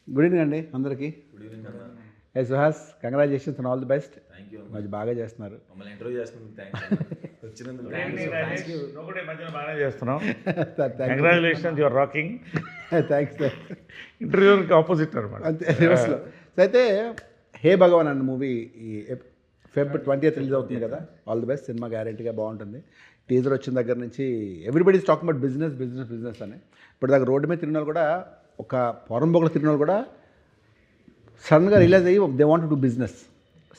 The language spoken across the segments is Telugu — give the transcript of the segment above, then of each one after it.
గుడ్ ఈవినింగ్ అండి అందరికీ. గుడ్ ఈవినింగ్ అన్న. ఏ Suhas, congratulations and all the best. Thank you మంచి బాగా చేస్తున్నారు. మమ్మల్ని ఇంటర్వ్యూ చేస్తున్నందుకు థ్యాంక్స్ వచ్చినందుకు బాగానే చేస్తున్నాం. Thanks congratulations, your rocking. Thanks. ఇంటర్వ్యూకి ఆపోజిట్ అనమాట. అంతే రివర్స్లో. సో అయితే హే భగవాన్ అన్న మూవీ ఈ Feb 20th రిలీజ్ అవుతుంది కదా. All the best. సినిమా గ్యారెంటీగా బాగుంటుంది. టీజర్ వచ్చిన దగ్గర నుంచి everybody is talking about business business business అని. ఇప్పుడు దాకా రోడ్డు మీద తిరిగిన వాళ్ళు కూడా, ఒక పొరంబొకలు తిరిగిన వాళ్ళు కూడా సడన్గా రిలీజ్ అయ్యి దే వాంట్ టు బిజినెస్.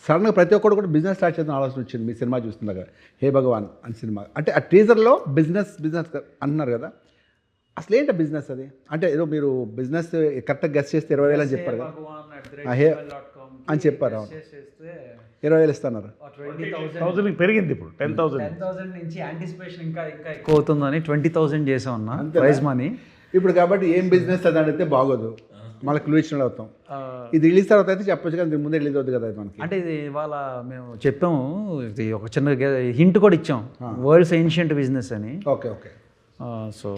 సడన్గా ప్రతి ఒక్కరు కూడా బిజినెస్ స్టార్ట్ చేద్దాం ఆలోచన వచ్చింది మీ సినిమా చూస్తుండగా. హే భగవాన్ అని సినిమా అంటే ఆ టీజర్లో బిజినెస్ బిజినెస్ అంటున్నారు కదా. అసలు ఏంటి బిజినెస్ అది? అంటే ఏదో మీరు బిజినెస్ కరెక్ట్గా గెస్ట్ చేస్తే 20,000 అని చెప్పారు కదా. అని చెప్పారు. అవును, 20,000 ఇస్తున్నారు. 20,000 పెరిగింది ఇప్పుడు 10,000 నుంచి యాంటిసిపేషన్ ఇంకా ఎక్కువ అవుతుందని 20,000 చేసాం అన్న ప్రైజ్ మనీ. ఇప్పుడు కాబట్టి ఏం బిజినెస్ అది అడిగితే బాగోదు, మళ్ళీ క్లూ ఇచ్చిన అవుతాం. ఇది రిలీజ్ తర్వాత అయితే చెప్పొచ్చు కదా, దీని ముందే రిలీజ్ అవుతుంది కదా మనకి. అంటే ఇది ఇవాళ మేము చెప్పాము, ఇది ఒక చిన్న హింట్ కూడా ఇచ్చాం, వరల్డ్స్ ఏన్షియంట్ బిజినెస్ అని. Okay okay. సో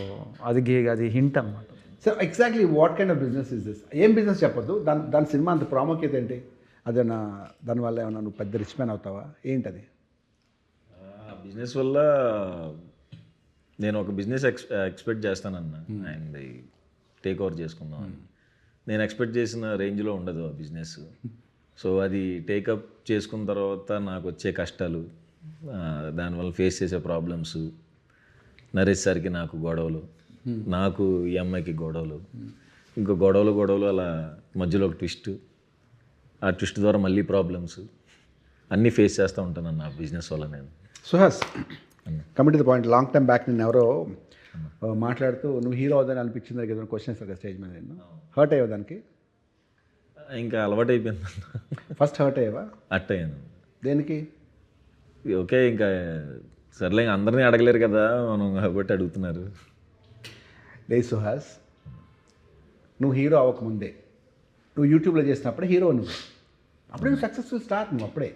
అది అది హింట్ అనమాట. So exactly what kind of business is this? ఏం బిజినెస్ చెప్పొద్దు, దాని సినిమా అంత ప్రాముఖ్యత ఏంటి? అదేనా దానివల్ల ఏమన్నా నువ్వు పెద్ద రిచ్ మ్యాన్ అవుతావా ఏంటది? బిజినెస్ వల్ల నేను ఒక బిజినెస్ ఎక్స్పెక్ట్ చేస్తానన్న, అండ్ టేక్ ఓవర్ చేసుకుందాం అని. నేను ఎక్స్పెక్ట్ చేసిన రేంజ్లో ఉండదు ఆ బిజినెస్. సో అది టేకప్ చేసుకున్న తర్వాత నాకు వచ్చే కష్టాలు, దానివల్ల ఫేస్ చేసే ప్రాబ్లమ్స్, నరేష్ సార్కి నాకు గొడవలు, నాకు ఈ అమ్మాయికి గొడవలు, ఇంకో గొడవలు అలా మధ్యలో ఒక ట్విస్ట్, ఆ ట్విస్ట్ ద్వారా మళ్ళీ ప్రాబ్లమ్స్ అన్నీ ఫేస్ చేస్తూ ఉంటాను అన్న బిజినెస్ వల్ల నేను. Suhas, commit to the point. Long time back నేను ఎవరో మాట్లాడుతూ నువ్వు హీరో అవుదని అనిపించింది కదా క్వశ్చన్ ఇస్తారు కదా స్టేజ్ మీద, నేను హర్ట్ అయ్యావు దానికి? ఇంకా అలవాటు అయిపోయింది. ఫస్ట్ హర్ట్ అయ్యావా? అట్టయ్యాను. దేనికి? ఓకే, ఇంకా సర్లే, ఇంకా అందరినీ అడగలేరు కదా మనం, కాబట్టి అడుగుతున్నారు. లే సుహాస్, నువ్వు హీరో అవ్వకముందే నువ్వు యూట్యూబ్లో చేసినప్పుడే హీరో నువ్వు, అప్పుడే నువ్వు సక్సెస్ఫుల్ స్టార్ నువ్వు అప్పుడే.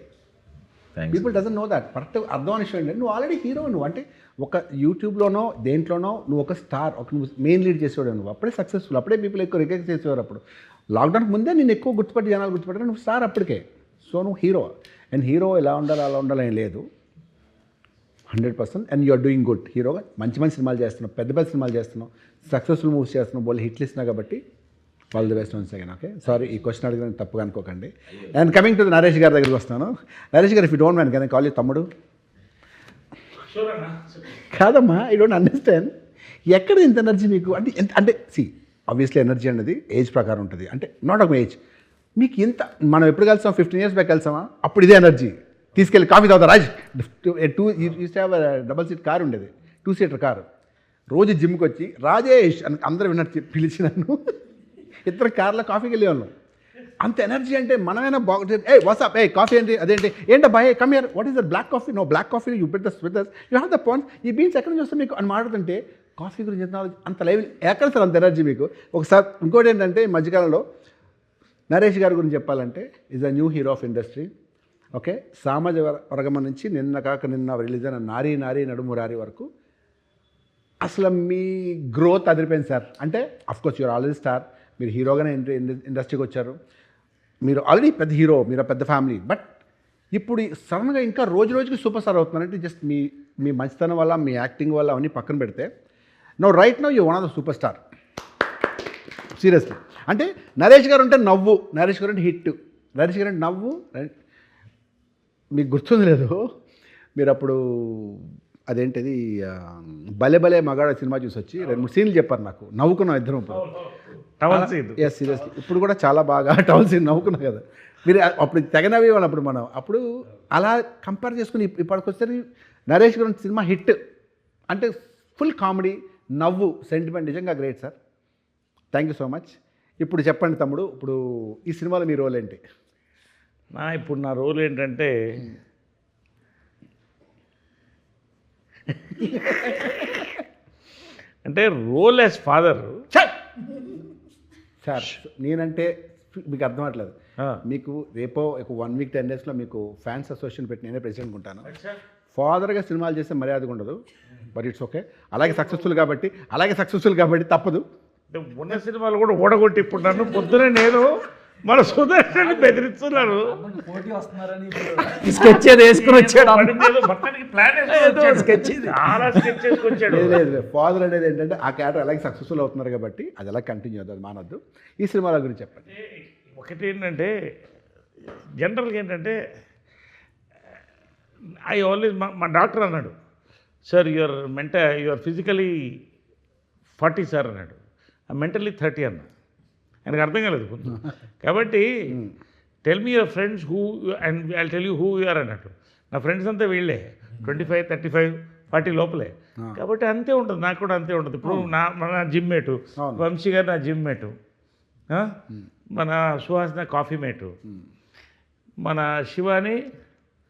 Thanks. People doesn't know that. Correct అర్థం విషయం ఏంటంటే నువ్వు ఆల్రెడీ హీరో. నువ్వు అంటే ఒక యూట్యూబ్లోనో దేంట్లోనో నువ్వు ఒక స్టార్, ఒక నువ్వు మెయిన్ లీడ్ చేసేవాడు, నువ్వు అప్పుడే సక్సెస్ఫుల్. అప్పుడే పీపుల్ ఎక్కువ రికగ్నైజ్ చేసేవారు. అప్పుడు లాక్డౌన్కి ముందే నేను ఎక్కువ గుర్తుపట్టి జనాలు గుర్తుపట్టారు, నువ్వు స్టార్ అప్పటికే. సో నువ్వు హీరో, అండ్ హీరో ఎలా ఉండాలి అలా ఉండాలని లేదు, 100%. And you are doing good. హీరోగా మంచి మంచి సినిమాలు చేస్తున్నావు, పెద్ద పెద్ద సినిమాలు చేస్తున్నావు, సక్సెస్ఫుల్ మూవీస్ చేస్తున్నావు, వాళ్ళు హిట్లు ఇస్తున్నావు కాబట్టి all the best once again. Okay, sorry ఈ క్వశ్చన్ అడిగిన తప్పుగా అనుకోకండి. అండ్ కమింగ్ టు నరేష్ గారి దగ్గరికి వస్తాను. నరేష్ గారు, ఇఫ్ యూ డోంట్ మైండ్ కానీ కాల్ యూ తమ్ముడు. కాదమ్మా, ఐ డోంట్ అండర్స్టాండ్. ఎక్కడ ఇంత ఎనర్జీ మీకు? అంటే అంటే సి ఆబ్వియస్లీ ఎనర్జీ అనేది ఏజ్ ప్రకారం ఉంటుంది, అంటే నాట్ ఒక ఏజ్. మీకు ఇంత మనం ఎప్పుడు కలిసాం? 15 years బ్యాక్ కలిసామా? అప్పుడు ఇదే ఎనర్జీ. తీసుకెళ్ళి కాఫీ తాగుతా రాజ్, 2 double seat కారు ఉండేది, 2-seater కారు. రోజు జిమ్కి వచ్చి రాజేష్ అని అందరూ విన్నట్టు పిలిచి నన్ను ఇద్దరు కార్లో కాఫీకి వెళ్ళేవాళ్ళం. అంత ఎనర్జీ అంటే మనమైనా బాగుంటుంది. ఏ వాట్సాప్, ఏ కాఫీ ఏంటి, అదేంటి, ఏంటో boy come here, what is that black coffee? No black coffee, you put this with this, you have the points, ఈ బీన్స్ ఎక్కడి నుంచి వస్తే మీకు అని మాట్లాడుతుంటే కాఫీ గురించి అంత లైవ్ ఎక్కడ సార్ అంత ఎనర్జీ మీకు? ఒకసారి ఇంకోటి ఏంటంటే ఈ మధ్యకాలంలో నరేష్ గారి గురించి చెప్పాలంటే is a new hero of industry. Okay, సామాజిక వర్గం నుంచి నిన్న రిలీజ్ అయిన నారీ నారీ నడుము రారి వరకు అసలు మీ గ్రోత్ అదిరిపోయింది సార్. అంటే అఫ్కోర్స్ యూఆర్ ఆల్రెడీ స్టార్, మీరు హీరోగానే ఇండస్ట్రీకి వచ్చారు, మీరు ఆల్రెడీ పెద్ద హీరో, మీరు పెద్ద ఫ్యామిలీ. బట్ ఇప్పుడు సడన్గా ఇంకా రోజు రోజుకి సూపర్ స్టార్ అవుతున్నారంటే జస్ట్ మీ మంచితనం వల్ల, మీ యాక్టింగ్ వల్ల అవన్నీ పక్కన పెడితే no right now you one of the super star seriously. అంటే నరేష్ గారు అంటే నవ్వు, నరేష్ గారు అంటే హిట్, నరేష్ గారు అంటే నవ్వు. మీకు గుర్తుంది లేదు, మీరు అప్పుడు అదేంటిది భలే భలే మగాడ సినిమా చూసి వచ్చి 2-3 సీన్లు చెప్పారు నాకు, నవ్వుకున్నాం ఇద్దరం. ఎస్ సీరియస్లీ, ఇప్పుడు కూడా చాలా బాగా టవల్ సీన్ నవ్వుకున్నాం కదా మీరు. అప్పుడు తెగ నవ్వి అప్పుడు మనం అప్పుడు అలా కంపేర్ చేసుకుని ఇప్పటికొస్తే నరేష్ గారి సినిమా హిట్ అంటే ఫుల్ కామెడీ, నవ్వు, సెంటిమెంట్, నిజంగా great sir. Thank you so much. ఇప్పుడు చెప్పండి తమ్ముడు, ఇప్పుడు ఈ సినిమాలో మీ రోల్ ఏంటి? ఇప్పుడు నా రోల్ ఏంటంటే అంటే రోల్ యాజ్ ఫాదర్. సార్ నేనంటే మీకు అర్థం అవ్వట్లేదు. మీకు రేపో 1 week 10 daysలో మీకు ఫ్యాన్స్ అసోసియేషన్ పెట్టి నేనే ప్రెసిడెంట్ ఉంటాను. ఫాదర్గా సినిమాలు చేస్తే మర్యాదగా ఉండదు, బట్ ఇట్స్ ఓకే. అలాగే సక్సెస్ఫుల్ కాబట్టి తప్పదు. అంటే ఉన్న సినిమాలు కూడా ఓడగొట్టి ఇప్పుడు నన్ను పొద్దునే నేను మన సుదర్శన్ బెదిరిస్తున్నారు. స్కెచ్ ఏదో వేసుకుని వచ్చాడు. వాడి మీద మొత్తానికి ప్లాన్ sketch ఇది. చాలా స్కెచ్ చేసుకొచ్చాడు. లేదు ఫాదర్ అనేది ఏంటంటే ఆ క్యారెక్టర్ అలాగే సక్సెస్ఫుల్ అవుతున్నారు కాబట్టి అది ఎలా కంటిన్యూ అవుతుంది, అది మానొద్దు. ఈ సినిమాల గురించి చెప్పండి. ఒకటి ఏంటంటే జనరల్గా ఏంటంటే ఐ ఆల్వేస్ మా డాక్టర్ అన్నాడు, సార్ యువర్ ఫిజికలీ 40 సార్ అన్నాడు, మెంటలీ 30 అన్నా. ఆయనకు అర్థం కాలేదు కొంచెం. కాబట్టి tell me your friends who and I tell you who you are అన్నట్టు. నా ఫ్రెండ్స్ అంతా వీళ్ళే 25, 35, 40 లోపలే. కాబట్టి అంతే ఉంటుంది, నాకు కూడా అంతే ఉంటుంది. ఇప్పుడు మన జిమ్ మేటు వంశీ గారు, నా జిమ్ మేటు, మన సుహాస్ నా కాఫీ మేటు, మన శివాని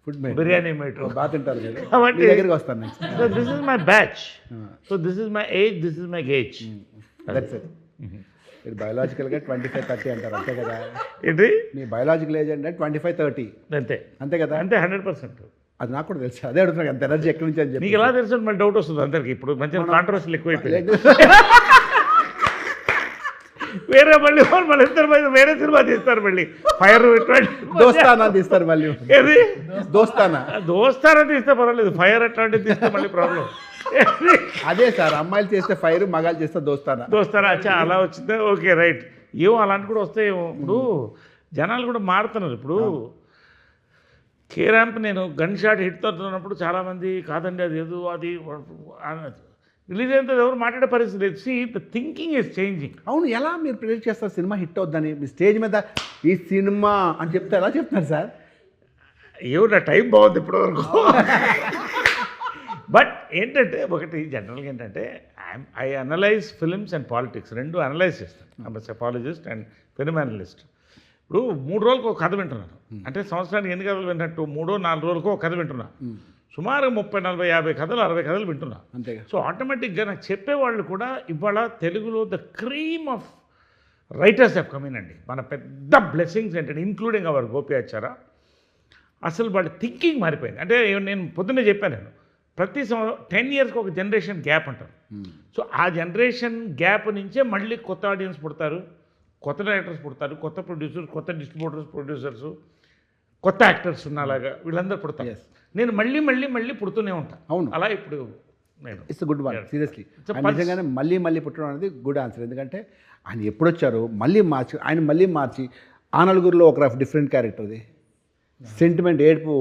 ఫుడ్ బిర్యానీ మేటు. బాగా తింటారు మీరు. కాబట్టి మీ దగ్గరికి వస్తాను next. So this is my batch, so this is my age, this is my gauge. That's it. మీరు బయోలాజికల్గా 25, 30 అంటారు అంతే కదా. ఏంటి మీ బయోలాజికల్ ఏజ్ అంటే 25, 30 అంతే అంతే కదా. అంతే 100%. అది నాకు కూడా తెలుసు, అదే అడుగుతున్నాను అంత ఎనర్జీ ఎక్కడి నుంచి అని చెప్పి. నీకు ఎలా తెలుసు మళ్ళీ డౌట్ వస్తుంది అందరికి. ఇప్పుడు మంచిగా కాంట్రవర్సీలు ఎక్కువైపోయాయి. వేరే మళ్ళీ మళ్ళీ ఇద్దరు వేరే సినిమా తీస్తారు మళ్ళీ ఫైర్ దోస్తానా తీస్తారు మళ్ళీ. ఏది దోస్తానా దోస్తానా తీస్తే పర్వాలేదు, ఫైర్ అట్లాంటివి తీస్తే మళ్ళీ ప్రాబ్లం. అదే సార్, అమ్మాయిలు చేస్తే ఫైర్, మగాళ్ళు చేస్తే దోస్తానా. దోస్తారా అచ్చా అలా వచ్చిందా, ఓకే రైట్. ఏమో అలాంటి కూడా వస్తాయేమో. ఇప్పుడు జనాలు కూడా మారుతున్నారు. ఇప్పుడు కే ర్యాంప్ నేను గన్ షాట్ హిట్ అవుతున్నప్పుడు చాలామంది కాదండి అది ఏదో అది రిలీజ్ అయిన ఎవరు మాట్లాడే పరిస్థితి లేదు. See the thinking is changing. అవును, ఎలా మీరు ప్రిడిక్ట్ చేస్తారు సినిమా హిట్ అవుద్దని? మీ స్టేజ్ మీద ఈ సినిమా అని చెప్తే ఎలా చెప్తున్నారు సార్? ఏమో నా టైం బాగుంది ఇప్పటివరకు. బట్ ఏంటంటే ఒకటి జనరల్గా ఏంటంటే I analyse films and politics రెండు అనలైజ్ చేస్తాను. I'm psephologist and film analyst. ఇప్పుడు 3 రోజులకు ఒక కథ వింటున్నాను. అంటే సంవత్సరానికి ఎన్ని కథలు విన్నట్టు 3-4 రోజులకు ఒక కథ వింటున్నా. సుమారు 30, 40, 50 కథలు, 60 కథలు వింటున్నా. అంతేగా. సో ఆటోమేటిక్గా నాకు చెప్పేవాళ్ళు కూడా ఇవాళ తెలుగులో the cream of writers have come in అండి. మన పెద్ద బ్లెస్సింగ్స్ ఏంటంటే ఇంక్లూడింగ్ అవర్ గోపియాచారా. అసలు వాళ్ళ థింకింగ్ మారిపోయింది. అంటే నేను పొద్దున్నే చెప్పాను, నేను ప్రతి 10 ఇయర్స్కి ఒక జనరేషన్ గ్యాప్ అంటారు. సో ఆ జనరేషన్ గ్యాప్ నుంచే మళ్ళీ కొత్త ఆడియన్స్ పుడతారు, కొత్త డైరెక్టర్స్ పుడతారు, కొత్త ప్రొడ్యూసర్స్, కొత్త డిస్ట్రిబ్యూటర్స్, ప్రొడ్యూసర్స్, కొత్త యాక్టర్స్ ఉన్నలాగా వీళ్ళందరూ పుడతారు. నేను మళ్ళీ మళ్ళీ మళ్ళీ పుడుతూనే ఉంటాను. అవును, అలా ఇప్పుడు నేను ఇట్స్ గుడ్ వన్. సీరియస్లీ నిజంగానే మళ్ళీ పుట్టడం అనేది గుడ్ ఆన్సర్. ఎందుకంటే ఆయన ఎప్పుడు వచ్చారు మళ్ళీ మార్చి, ఆయన మళ్ళీ మార్చి ఆ నలుగురిలో ఒక డిఫరెంట్ క్యారెక్టర్, అది సెంటిమెంట్, ఏడుపు,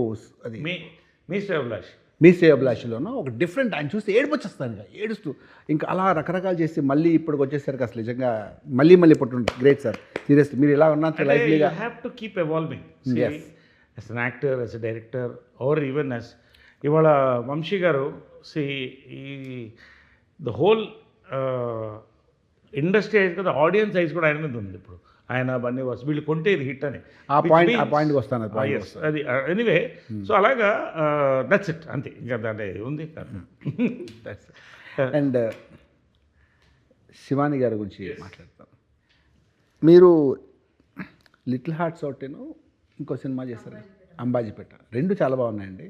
అది మీ శ్రేయభిలాష్, మీ శ్రేయభిలాషిలోనూ ఒక డిఫరెంట్, ఆయన చూస్తే ఏడుపు వచ్చేస్తాను ఇంకా ఏడుస్తూ, ఇంకా అలా రకరకాలు చేసి మళ్ళీ ఇప్పటికి వచ్చేసరికి అసలు నిజంగా మళ్ళీ పుట్టడం గ్రేట్ సార్. సీరియస్లీ మీరు ఇలా ఉన్నంత లైఫ్లీగా have to keep evolving as an actor, as a director, or even as ఇవాళ Vamshi garu see the whole industry eyes కదా, ఆడియన్స్ ఐజ్ కూడా ఆయన మీద ఉంది. ఇప్పుడు ఆయన బన్నీ వాస్ వీళ్ళు కొంటే ఇది హిట్ అని ఆ పాయింట్కి వస్తాను. అది ఎనీవే. సో అలాగా దట్స్ ఇట్, అంతే. ఇంకా దాంట్లో ఉంది. అండ్ శివాని గారి గురించి మాట్లాడతాను. మీరు లిటిల్ హార్ట్స్ ఒకటేను ఇంకో సినిమా చేస్తారు అంబాజీపేట, రెండు చాలా బాగున్నాయండి.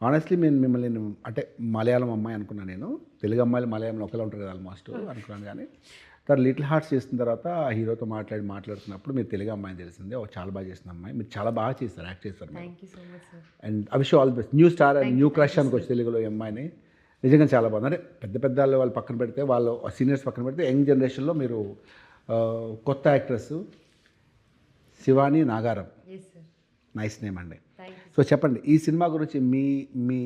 ఆనెస్ట్లీ మిమ్మల్ని అంటే మలయాళం అమ్మాయి అనుకున్నాను నేను, తెలుగు అమ్మాయిలు మలయాళంలో ఒకలా ఉంటారు కదా ఆల్మోస్ట్ అనుకున్నాను. కానీ తర్వాత లిటిల్ హార్ట్స్ చేసిన తర్వాత ఆ హీరోతో మాట్లాడుతున్నప్పుడు మీరు తెలుగు అమ్మాయిని తెలిసిందే, చాలా బాగా చేసిన అమ్మాయి, మీరు చాలా బాగా చేస్తారు, యాక్ట్ చేస్తారు. And I wish all the best. New star and new crush అనుకోవచ్చు తెలుగులో ఈ అమ్మాయిని. నిజంగా చాలా బాగుంది. అంటే పెద్ద వాళ్ళు పక్కన పెడితే, వాళ్ళు సీనియర్స్ పక్కన పెడితే, యంగ్ జనరేషన్లో మీరు కొత్త actress Shivani Nagaram, nice name అండి. సో చెప్పండి ఈ సినిమా గురించి, మీ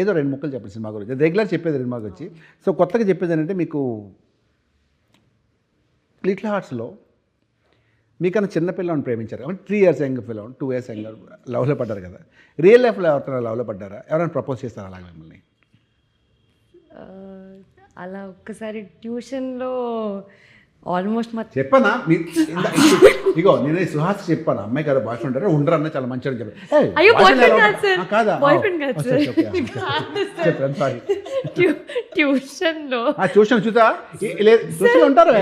ఏదో 2 ముక్కలు చెప్పండి సినిమా గురించి. రెగ్యులర్ చెప్పేది సినిమా గురించి. సో కొత్తగా చెప్పేది ఏంటంటే, మీకు లిటిల్ హార్ట్స్లో మీకన్నా చిన్న పిల్లవాడిని ప్రేమించారు, 3 ఇయర్స్ యంగ్ పిల్లవాడు, 2 ఇయర్స్ యంగ్ లవ్లో పడ్డారు కదా. రియల్ లైఫ్లో ఎవరైనా లవ్లో పడ్డారా? ఎవరైనా ప్రపోజ్ చేస్తారా అలాగే మిమ్మల్ని? అలా ఒక్కసారి ట్యూషన్లో ఆల్మోస్ట్ మా చెప్పనా ఇగో నేను సుహాస్ చెప్పాను, అమ్మాయి కదా బాయ్ ఫ్రెండ్ ఉండరు అన్న చాలా మంచిగా చెప్పాను. అయ్యో బాయ్ఫ్రెండ్ కాదు సార్, కాదా? బాయ్ఫ్రెండ్ కాదు సార్. చెప్పాను సారీ. ట్యూషన్లో ట్యూషన్ చూసా ట్యూషన్ ఉంటారు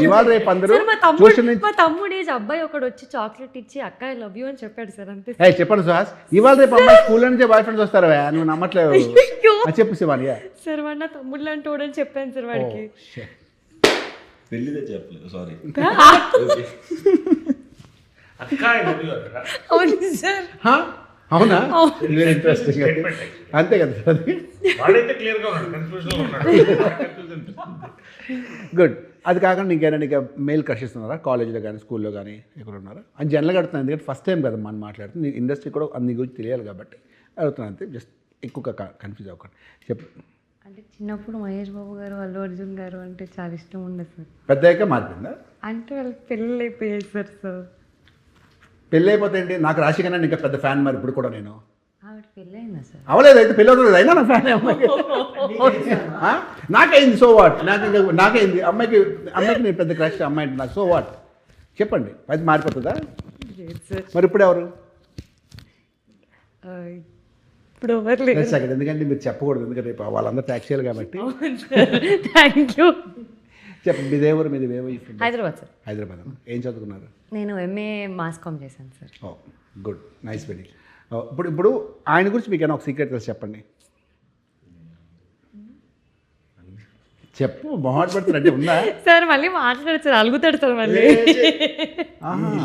ఇవాళ రేపు అందరూ ట్యూషన్ మా తమ్ముడు ఏజ్ అబ్బాయి ఒకడు వచ్చి చాక్లెట్ ఇచ్చి అక్క ఐ లవ్ యూ అని చెప్పాడు సార్, అంతే. చెప్పండి సుహాస్, ఇవాళ రేపు అమ్మాయి స్కూల్ నుంచే బాయ్ ఫ్రెండ్స్ వస్తారు, నువ్వు నమ్మట్లేదు. చెప్పు శివాని. సార్ వాడు నా తమ్ముడు లాంటి వాడని చెప్పాను సార్ వాడికి. పెళ్ళిదే చెప్పలేదు, సారీ. అక్క ఐ లవ్ యూ అక్కడ అవును సార్. హా? అవునా? Very interesting. అంతే కదా సార్ అది. వాడైతే క్లియర్గా ఉన్నాడు, కన్ఫ్యూజన్లో ఉన్నాడు. Confusion good. అది కాకుండా ఇంకేనా నీకు మెయిల్ క్రషెస్ ఉన్నారా కాలేజ్లో కానీ స్కూల్లో కానీ ఎక్కడ ఉన్నారా అని జనరల్గా అడుగుతున్నాను, ఎందుకంటే ఫస్ట్ టైం కదా మనం మాట్లాడుతుంది, నీ ఇండస్ట్రీ కూడా అన్ని గురించి తెలియాలి కాబట్టి అడుగుతున్నాను అంతే. జస్ట్ ఎక్కువగా కన్ఫ్యూజ్ అవ్వకండి. చెప్పు. అంటే చిన్నప్పుడు మహేష్ బాబు గారు, అల్లు అర్జున్ గారు అంటే చాలా ఇష్టం ఉండదు సార్. పెద్దయ్యాక మారిపోయిందా? అంటే వాళ్ళు పెళ్ళి అయిపోయాయి సార్. సో పెళ్ళి అయిపోతే ఏంటి? నాకు రాశి కన్నా ఇంకా పెద్ద ఫ్యాన్ మరి ఇప్పుడు కూడా నేను. ఆవిడ పెళ్ళి అయిందా సార్? అవలేదు, అయితే పెళ్ళి అవుతుంది అయినా నా ఫ్యాన్ అమ్మాయికి. నాకైంది సో వాట్, నాకైంది అమ్మాయికి నేను పెద్ద క్రష్ అమ్మాయి అంటే నాకు సో వాట్ చెప్పండి. అది మారిపోతుందా? లేదు సార్. మరి ఇప్పుడు ఎవరు? ఇప్పుడు ఎవరు లేదు. సెకండ్, ఎందుకంటే మీరు చెప్పకూడదు, ఎందుకంటే రేపు వాళ్ళందరూ ట్యాక్స్ చేయాలి కాబట్టి. Thank you. చెప్పండి, మీదే ఊరు, మీది ఏమో? హైదరాబాద్ సార్. హైదరాబాద్. ఏం చదువుకున్నారు? నేను ఎంఏ మాస్ కామ్ చేశాను సార్. ఓ గుడ్, నైస్ వెరీ. ఇప్పుడు ఆయన గురించి మీకు ఏమైనా ఒక సీక్రెట్ తెలిసి చెప్పండి. చెప్పు, మొహాట్ పడుతున్నట్టే ఉందా? సార్ మళ్ళీ మాట్లాడారు సార్, అలుగుతాడు సార్ మళ్ళీ.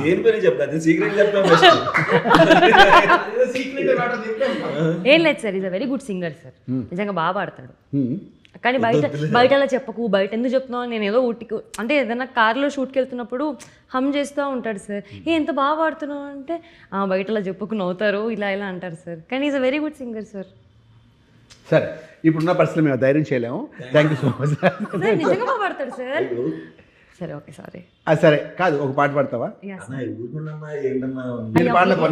లేని పని చెప్తాను, సీక్రెట్ చెప్తాను. ఏం లేదు sir, is a very good singer sir. నిజంగా బాగా పాడతాడు. కానీ బయట అలా చెప్పకు, బయట ఎందుకు చెప్తున్నావు, నేను ఏదో ఊటికి అంటే ఏదైనా కార్లో షూట్కి వెళ్తున్నప్పుడు హమ్ చేస్తూ ఉంటాడు సార్. ఎంత బాగా పాడుతున్నావు అంటే బయట అలా చెప్పకు, నవ్వుతారు, ఇలా ఇలా అంటారు సార్. కానీ is a very good singer sir. సరే, ఇప్పుడున్న పరిస్థితులు మేము ధైర్యం చేయలేము. Thank you so much. Sir నిజంగా బాగా పాడతాడు సార్. సరే ఓకే సారీ. సరే కాదు, ఒక పాట పాడతావా?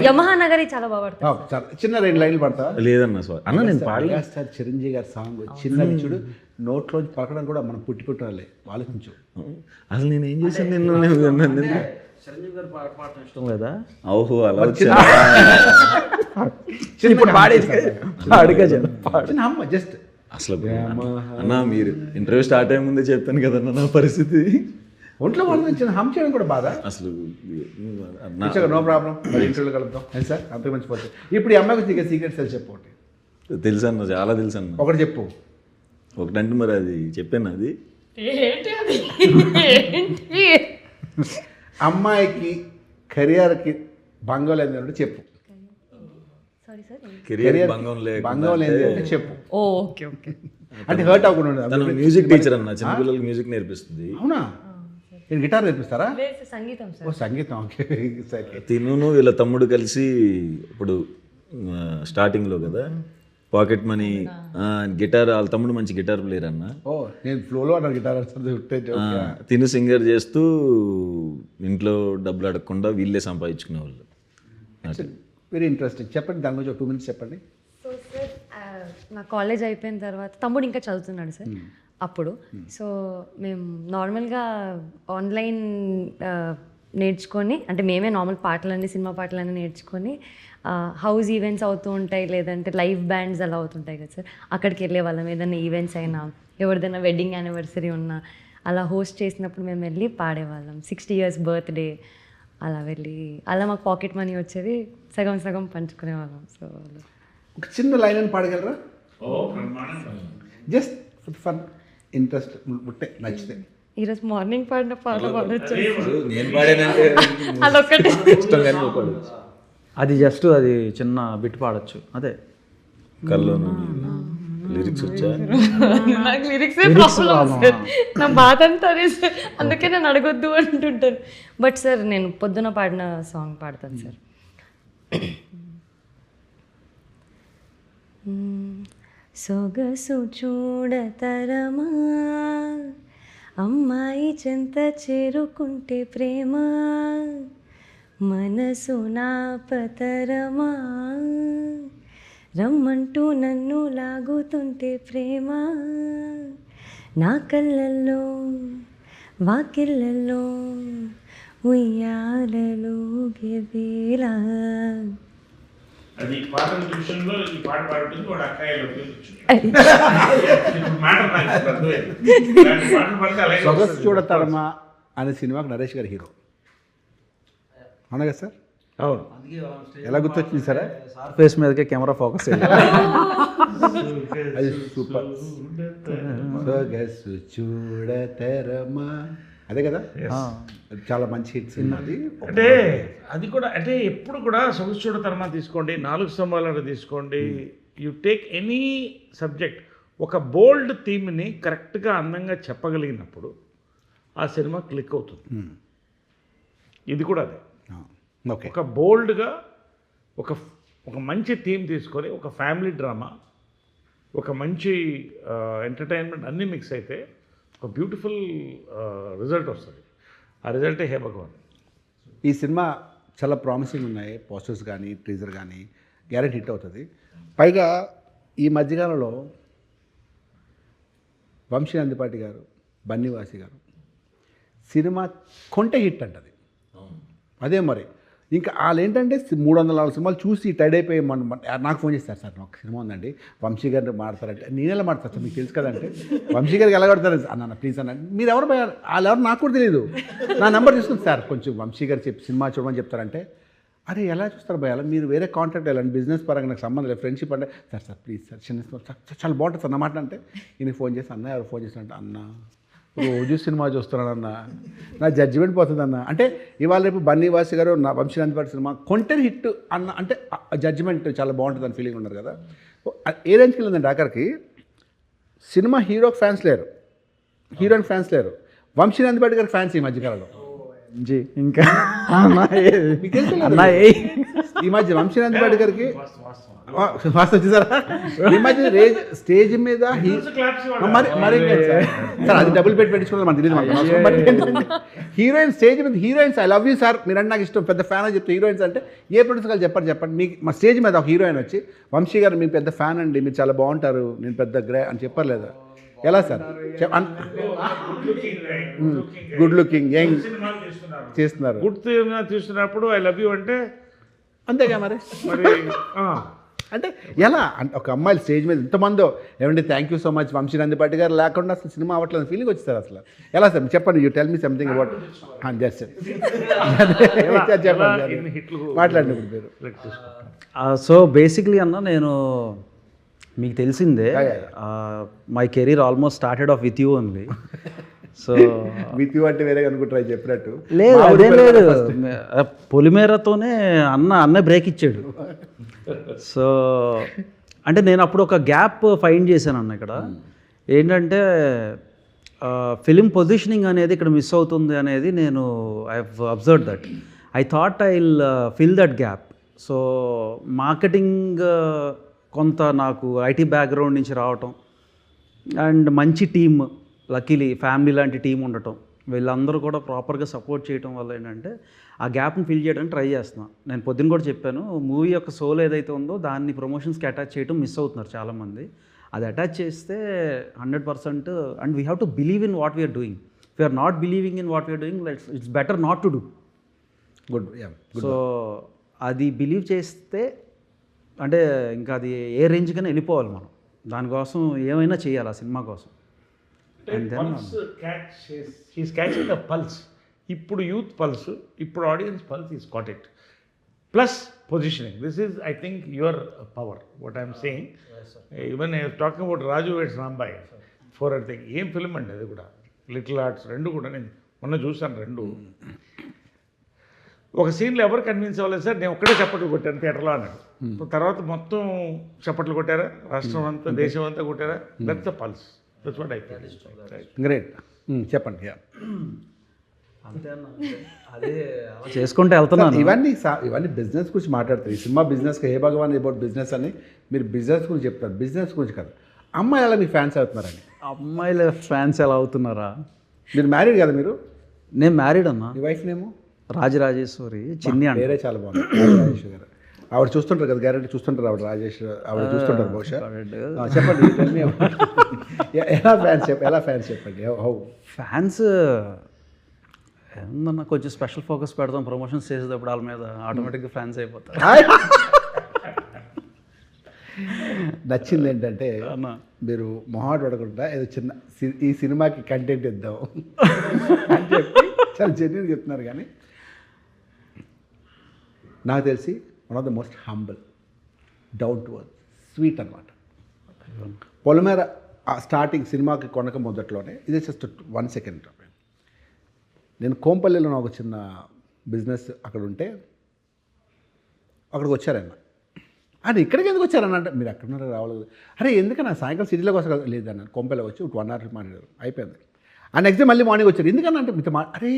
యమహా నగరి చాలా బాగా పాడతాడు. చాలా చిన్న 2 లైన్లు పాడతావా? లేదన్నా సార్, అన్న నేను పాడలే. మెగాస్టార్ చిరంజీవి గారి సాంగ్ చిన్నది చూడు, నోట్లోంచి పలకడం కూడా మనం పుట్టినలే, ఆలోచించు. అసలు నేను ఏం చేశాను? చిరంజీవి గారు పాడటం ఇష్టం లేదా? ఓహో, అలా ఇప్పుడు పాడేసి అడిగా చిన్న అమ్మ జస్ట్. అసలు అన్న మీరు ఇంటర్వ్యూ స్టార్ట్ అయ్యే ముందే చెప్పాను కదన్న నా పరిస్థితి. ఒంట్లో వాళ్ళు చిన్న హమ్ చేయడం కూడా బాధ. అసలు నో ప్రాబ్లం, మరి ఇంటర్వ్యూలో కలుద్దాం. సార్ అంత మంచి పోతుంది. ఇప్పుడు ఈ అమ్మాయి గురించి సీక్రెట్స్ తెలిసి చెప్పు. ఒకటి తెలుసు అన్న, చాలా తెలుసు అన్న. ఒకటి చెప్పు. ఒకటంటే మరి అది చెప్పాను. అది అమ్మాయికి కెరియర్కి భంగం లేదంటే చెప్పు. Sorry sir. కెరియర్ భంగం లేదు అంటే చెప్పు. Okay okay. అంటే హర్ట్ అవ్వకుండా. తను మ్యూజిక్ టీచర్ అన్న, చిన్నపిల్లలకి మ్యూజిక్ నేర్పిస్తుంది. అవునా? నేను గిటార్ నేర్పిస్తారా? లేదు సార్, సంగీతం సార్. ఓ సంగీతం. ఓకే సరే. తిను వీళ్ళ తమ్ముడు కలిసి ఇప్పుడు స్టార్టింగ్లో కదా పాకెట్ మనీ గిటార్, వాళ్ళ తమ్ముడు మంచి గిటార్ ప్లేయర్ అన్న. ఓ నేను ఫ్లోలో అన్న గిటార్ తిను సింగర్ చేస్తూ ఇంట్లో డబ్బులు అడగకుండా వీళ్ళే సంపాదించుకునే వాళ్ళు. Very interesting. చెప్పండి, దాని గురించి 2 minutes చెప్పండి. సో సార్ నా కాలేజ్ అయిపోయిన తర్వాత తమ్ముడు ఇంకా చదువుతున్నాడు సార్ అప్పుడు. సో మేము నార్మల్గా ఆన్లైన్ నేర్చుకొని, అంటే మేమే నార్మల్ పాటలన్నీ, సినిమా పాటలన్నీ నేర్చుకొని హౌస్ ఈవెంట్స్ అవుతూ ఉంటాయి, లేదంటే లైవ్ బ్యాండ్స్ అలా అవుతుంటాయి కదా సార్, అక్కడికి వెళ్ళే వాళ్ళం. ఏదైనా ఈవెంట్స్ అయినా, ఎవరిదైనా వెడ్డింగ్ యానివర్సరీ ఉన్నా అలా హోస్ట్ చేసినప్పుడు మేము వెళ్ళి పాడేవాళ్ళం. 60 years బర్త్డే అలా వెళ్ళి, అలా మాకు పాకెట్ మనీ వచ్చేది, సగం సగం పంచుకునేవాళ్ళం. సో ఒక చిన్న లైన్ అని పాడగలరా? జస్ట్ ఫన్, ఇంట్రెస్ట్ ఉంటే, నచ్చితే. ఈరోజు మార్నింగ్ పాడిన పాట పాడొచ్చు. నేను పాడానంటే అదొక్కటే. అది జస్ట్ అది చిన్న బిట్ పాడొచ్చు అదే. కల్లో లిరిక్స్ వచ్చా? నాకు లిరిక్స్ నా బాధ అంతా అదే సార్, అందుకే నేను అడగొద్దు అంటుంటాను. బట్ సార్ నేను పొద్దున పాడిన సాంగ్ పాడతాను సార్. సొగసు చూడతరమా, అమ్మాయి చెంత చేరుకుంటే ప్రేమ, మనసు నాపతరమా, రమ్మంటూ నన్ను లాగుతుంటే ప్రేమ, నా కళ్ళల్లో వాకిళ్ళల్లో ఉయ్యాలలో గెవేలా. అది పాట విషయంలో ఈ పాట పాడుతుంది, వాడు అక్కాయిలో సొగసు చూడతరమా అనే సినిమాకి నరేష్ గారు హీరో అవునా కదా సార్? అవును. ఎలా గుర్తొచ్చింది సరే? ఫేస్ మీదకే కెమెరా ఫోకస్ అది సూపర్. సొగసు చూడతరమా అదే కదా అది చాలా మంచి హిట్ సినిమా అది. అంటే అది కూడా అంటే ఎప్పుడు కూడా సొగసుచూడ తర్మా తీసుకోండి, 4 స్తంభాలను తీసుకోండి, యు టేక్ ఎనీ సబ్జెక్ట్, ఒక బోల్డ్ థీమ్ని కరెక్ట్గా అందంగా చెప్పగలిగినప్పుడు ఆ సినిమా క్లిక్ అవుతుంది. ఇది కూడా అదే. ఓకే. ఒక బోల్డ్గా ఒక మంచి థీమ్ తీసుకొని ఒక ఫ్యామిలీ డ్రామా, ఒక మంచి ఎంటర్టైన్మెంట్ అన్నీ మిక్స్ అయితే ఒక బ్యూటిఫుల్ రిజల్ట్ వస్తుంది. ఆ రిజల్టే హే భగవాన్. ఈ సినిమా చాలా ప్రామిసింగ్ ఉన్నాయి, పోస్టర్స్ కానీ టీజర్ కానీ, గ్యారెంటీ హిట్ అవుతుంది. పైగా ఈ మధ్యకాలంలో వంశీ నందిపాటి గారు, బన్నీవాసి గారు సినిమా కొంటే హిట్ అంటది. అదే మరి ఇంకా వాళ్ళు ఏంటంటే 304 సినిమాలు చూసి టైడ్ అయిపోయి నాకు ఫోన్ చేస్తారు, సార్ నాకు సినిమా ఉందండి వంశీ గారిని మాడతారంటే, నేనెలా మాడతాను సార్ మీకు తెలుసు కదంటే, వంశీ గారికి ఎలా కొడతారు అన్న ప్లీజ్ అన్న, మీరు ఎవరు వాళ్ళు ఎవరు నాకు కూడా తెలియదు, నా నెంబర్ తీసుకుంది సార్ కొంచెం వంశీ గారు చెప్పి సినిమా చూడమని చెప్తారంటే, అరే ఎలా చూస్తారు భయ, అలా మీరు వేరే కాంటాక్ట్ వెళ్ళండి, బిజినెస్ పరంగా నాకు సంబంధం లేదు, ఫ్రెండ్షిప్ అంటే సార్ సార్ ప్లీజ్ సార్ చిన్న చాలా బాగుంటుంది సార్ నా మాట అంటే, ఈయన ఫోన్ చేసి అన్న ఎవరు ఫోన్ చేస్తారంటే, అన్న రోజు సినిమా చూస్తున్నానన్న, నా జడ్జిమెంట్ పోతుందన్న అంటే, ఇవాళ రేపు బన్నీవాసి గారు నా వంశీ నందిపాటి సినిమా కొంటే హిట్ అన్న అంటే జడ్జిమెంట్ చాలా బాగుంటుంది అని ఫీలింగ్ ఉన్నారు కదా. ఏ రేంజ్కి వెళ్ళిందండి ఆఖరికి సినిమా హీరోకి ఫ్యాన్స్ లేరు, హీరోయిన్ ఫ్యాన్స్ లేరు, వంశీ నందిపాటి గారికి ఫ్యాన్స్ ఈ మధ్యకాలంలో. ఇంకా మీకు తెలుసు కదా, అన్నా ఈ మధ్య వంశీ నందిపాటి గారికి ఫస్ట్ వచ్చేసారా ఈ మధ్య స్టేజ్ మీద మరి సార్ అది డబుల్ పెట్టి పెట్టించుకోవాలి మనకు తెలియదు. హీరోయిన్ స్టేజ్ మీద heroines I love you sir మీరంటే నాకు ఇష్టం పెద్ద ఫ్యాన్ అని చెప్తే హీరోయిన్స్ అంటే ఏ ప్రొడ్యూసర్ గారు చెప్పండి మీకు మా స్టేజ్ మీద ఒక హీరోయిన్ వచ్చి వంశీ గారు మీకు పెద్ద ఫ్యాన్ అండి, మీరు చాలా బాగుంటారు, నేను పెద్ద గ్రే అని చెప్పారు లేదా? ఎలా సార్ గుడ్ లుకింగ్ యంగ్ చేస్తున్నారు, గుడ్ తీస్తున్నప్పుడు ఐ లవ్ యూ అంటే అంతేగా మరి అంటే ఎలా అంటే ఒక అమ్మాయిలు స్టేజ్ మీద ఇంతమందో ఏమంటే thank you so much Vamsi Nandipati గారు లేకుండా అసలు సినిమా అవ్వట్లేదు ఫీలింగ్ వచ్చేస్తారు అసలు. ఎలా సార్ చెప్పండి, you tell me something about just చెప్పండి మాట్లాడండి ఇప్పుడు మీరు. సో బేసిక్లీ అన్న నేను మీకు తెలిసిందే my career almost started off with you only. So with you అంటే వేరే అనుకుంటారు చెప్పినట్టు లేదు అదేం లేదు, పొలిమేరతోనే అన్న బ్రేక్ ఇచ్చాడు. సో అంటే నేను అప్పుడు ఒక గ్యాప్ ఫైండ్ చేశాను అన్న ఇక్కడ ఏంటంటే ఫిలిం పొజిషనింగ్ అనేది ఇక్కడ మిస్ అవుతుంది అనేది నేను I observe that. I thought I will fill that gap. So marketing కొంత నాకు ఐటీ బ్యాక్గ్రౌండ్ నుంచి రావటం అండ్ మంచి టీమ్, లక్కీలీ ఫ్యామిలీ లాంటి టీం ఉండటం, వీళ్ళందరూ కూడా ప్రాపర్గా సపోర్ట్ చేయడం వల్ల ఏంటంటే ఆ గ్యాప్ని ఫిల్ చేయడానికి ట్రై చేస్తున్నాను. నేను పొద్దున్న కూడా చెప్పాను, మూవీ యొక్క సోల్ ఏదైతే ఉందో దాన్ని ప్రమోషన్స్కి అటాచ్ చేయడం మిస్ అవుతున్నారు చాలామంది. అది అటాచ్ చేస్తే 100% and we have to believe in what we are doing. If you are not believing in what we are doing it's better not to do. Good. So అది బిలీవ్ చేస్తే అంటే ఇంకా అది ఏ రేంజ్కైనా వెళ్ళిపోవాలి మనం, దానికోసం ఏమైనా చేయాలి ఆ సినిమా కోసం. Catching the pulse. ఇప్పుడు యూత్ పల్స్, ఇప్పుడు audience pulse is caught it. Plus positioning, this is I think your power what I'm saying. Even talking about Raju weds Rambai for at thing, ఏం ఫిల్మ్ అండి అది కూడా, లిటిల్ ఆర్ట్స్ రెండు కూడా నేను మొన్న చూసాను రెండు. ఒక సీన్లో ఎవరు కన్విన్స్ అవ్వలేదు సార్, నేను ఒక్కడే చప్పట్లు కొట్టాను థియేటర్లో అన్నాడు. తర్వాత మొత్తం చప్పట్లు కొట్టారా, రాష్ట్రం అంతా దేశం అంతా కొట్టారా? That's the pulse, that's what I feel. Great. చెప్పండి. అదే చేసుకుంటే వెళ్తున్నాను. ఇవన్నీ బిజినెస్ గురించి మాట్లాడతారు. ఈ సినిమా బిజినెస్కి హే భగవాన్ అబౌట్ బిజినెస్ అని మీరు బిజినెస్ గురించి చెప్తారు, బిజినెస్ గురించి కదా. అమ్మాయి అలా మీకు ఫ్యాన్స్ అవుతున్నారని. అమ్మాయిల ఫ్యాన్స్ ఎలా అవుతున్నారా? మీరు మ్యారీడ్ కదా? మీరు? నేను మ్యారీడ్ అన్నా. మీ వైఫ్ నేమో రాజరాజేశ్వరి చిన్ని అంటే వేరే చాలా బాగుంది. రాజేశ్వరి గారు ఆవిడ చూస్తుంటారు కదా, గ్యారెంటీ చూస్తుంటారు ఆవిడ, ఆవిడ చూస్తుంటారు బహుశా. చెప్పండి ఎలా ఫ్యాన్స్ చెప్పండి. హౌ ఫ్యాన్స్ ఏమన్నా కొంచెం స్పెషల్ ఫోకస్ పెడతాం ప్రమోషన్స్ చేసేటప్పుడు వాళ్ళ మీద, ఆటోమేటిక్గా ఫ్యాన్స్ అయిపోతారు. నచ్చింది ఏంటంటే మీరు మొహాట్ పడకుండా ఏదో చిన్న ఈ సినిమాకి కంటెంట్ ఇద్దాం అని చెప్పి చాలా జెన్యూన్ చెప్తున్నారు. కానీ నాకు తెలిసి one of the most humble, down to earth, sweet అనమాట. పొలిమేర స్టార్టింగ్ సినిమాకి కొనక మొదట్లోనే ఇది జస్ట్ 1 సెకండ్ నేను కోంపల్లిలో నాకు ఒక చిన్న బిజినెస్ అక్కడ ఉంటే అక్కడికి వచ్చారన్న. అరే ఇక్కడికి ఎందుకు వచ్చారన్న అంటే మీరు ఎక్కడున్నారో రావాలి కదా. అరే ఎందుకన్నా సాయంకాలం సిటీలోకి వస్తారు కదా. లేదన్న కోంపల్లికి వచ్చి 1 hour మాట్లాడారు, అయిపోయింది. ఆ నెక్స్ట్ డే మళ్ళీ మార్నింగ్ వచ్చారు. ఎందుకన్నా అంటే మీతో అరే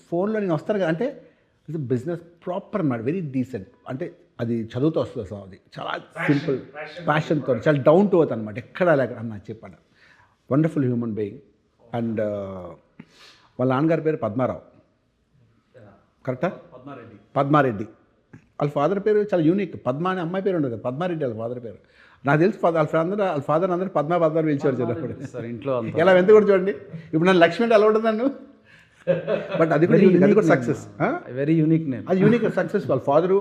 ఫోన్లో నేను వస్తారు కదా అంటే ఇది బిజినెస్ ప్రాపర్ అన్నమాట, వెరీ డీసెంట్. అంటే అది చదువుతూ వస్తుంది అసలు, అది చాలా సింపుల్ ప్యాషన్తో, చాలా డౌన్ టు ఎర్త్ అనమాట. ఎక్కడా లేక అన్న చెప్పాను. Wonderful human being. అండ్ వాళ్ళ నాన్నగారి పేరు పద్మారావు, కరెక్టా? పద్మారెడ్డి. వాళ్ళ ఫాదర్ పేరు చాలా యూనిక్. పద్మ అనే అమ్మాయి పేరు ఉండదు కదా, పద్మారెడ్డి వాళ్ళ ఫాదర్ పేరు. నాకు తెలిసి వాళ్ళ ఫాదర్ అందరూ పద్మ పిలిచారు చిన్నప్పుడు. సార్ ఇంట్లో ఎలా ఎంత కూడా చూడండి. ఇప్పుడు నన్ను లక్ష్మి అంటే ఎలా ఉంటుంది నన్ను, బట్ అది కూడా యూనిక్, అది కూడా సక్సెస్. వెరీ యూనిక్ నేమ్, అది యూనిక్ సక్సెస్. వాళ్ళ ఫాదరు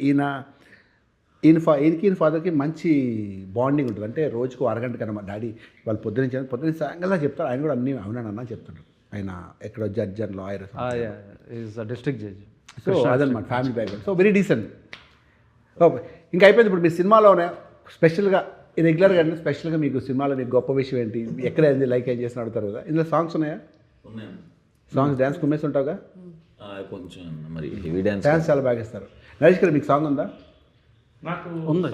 ఈయన ఫాదర్కి మంచి బాండింగ్ ఉంటుంది. అంటే రోజుకు అరగంట కన్నా మా డాడీ వాళ్ళు పొద్దున్న సాయంకాలం చెప్తారు. ఆయన కూడా అన్నీ అవునన్నా చెప్తాడు. ఆయన ఎక్కడో judge and lawyer, district judge. So అదనమాట family background. So very decent. Okay, ఇంకా అయిపోయింది. ఇప్పుడు మీ సినిమాలోనే స్పెషల్గా రెగ్యులర్గా అంటే స్పెషల్గా మీకు సినిమాలో మీకు గొప్ప విషయం ఏంటి, ఎక్కడ ఏంది లైక్ ఏం చేసిన అడుగుతారు కదా. ఇందులో సాంగ్స్ ఉన్నాయా? సాంగ్స్ డ్యాన్స్ కుమ్మేసి ఉంటావుగా కొంచెం, మరి హెవీ డ్యాన్స్ చాలా బాగా ఇస్తారు. నరేష్ గారు మీకు సాంగ్ ఉందా? నాకు ఉంది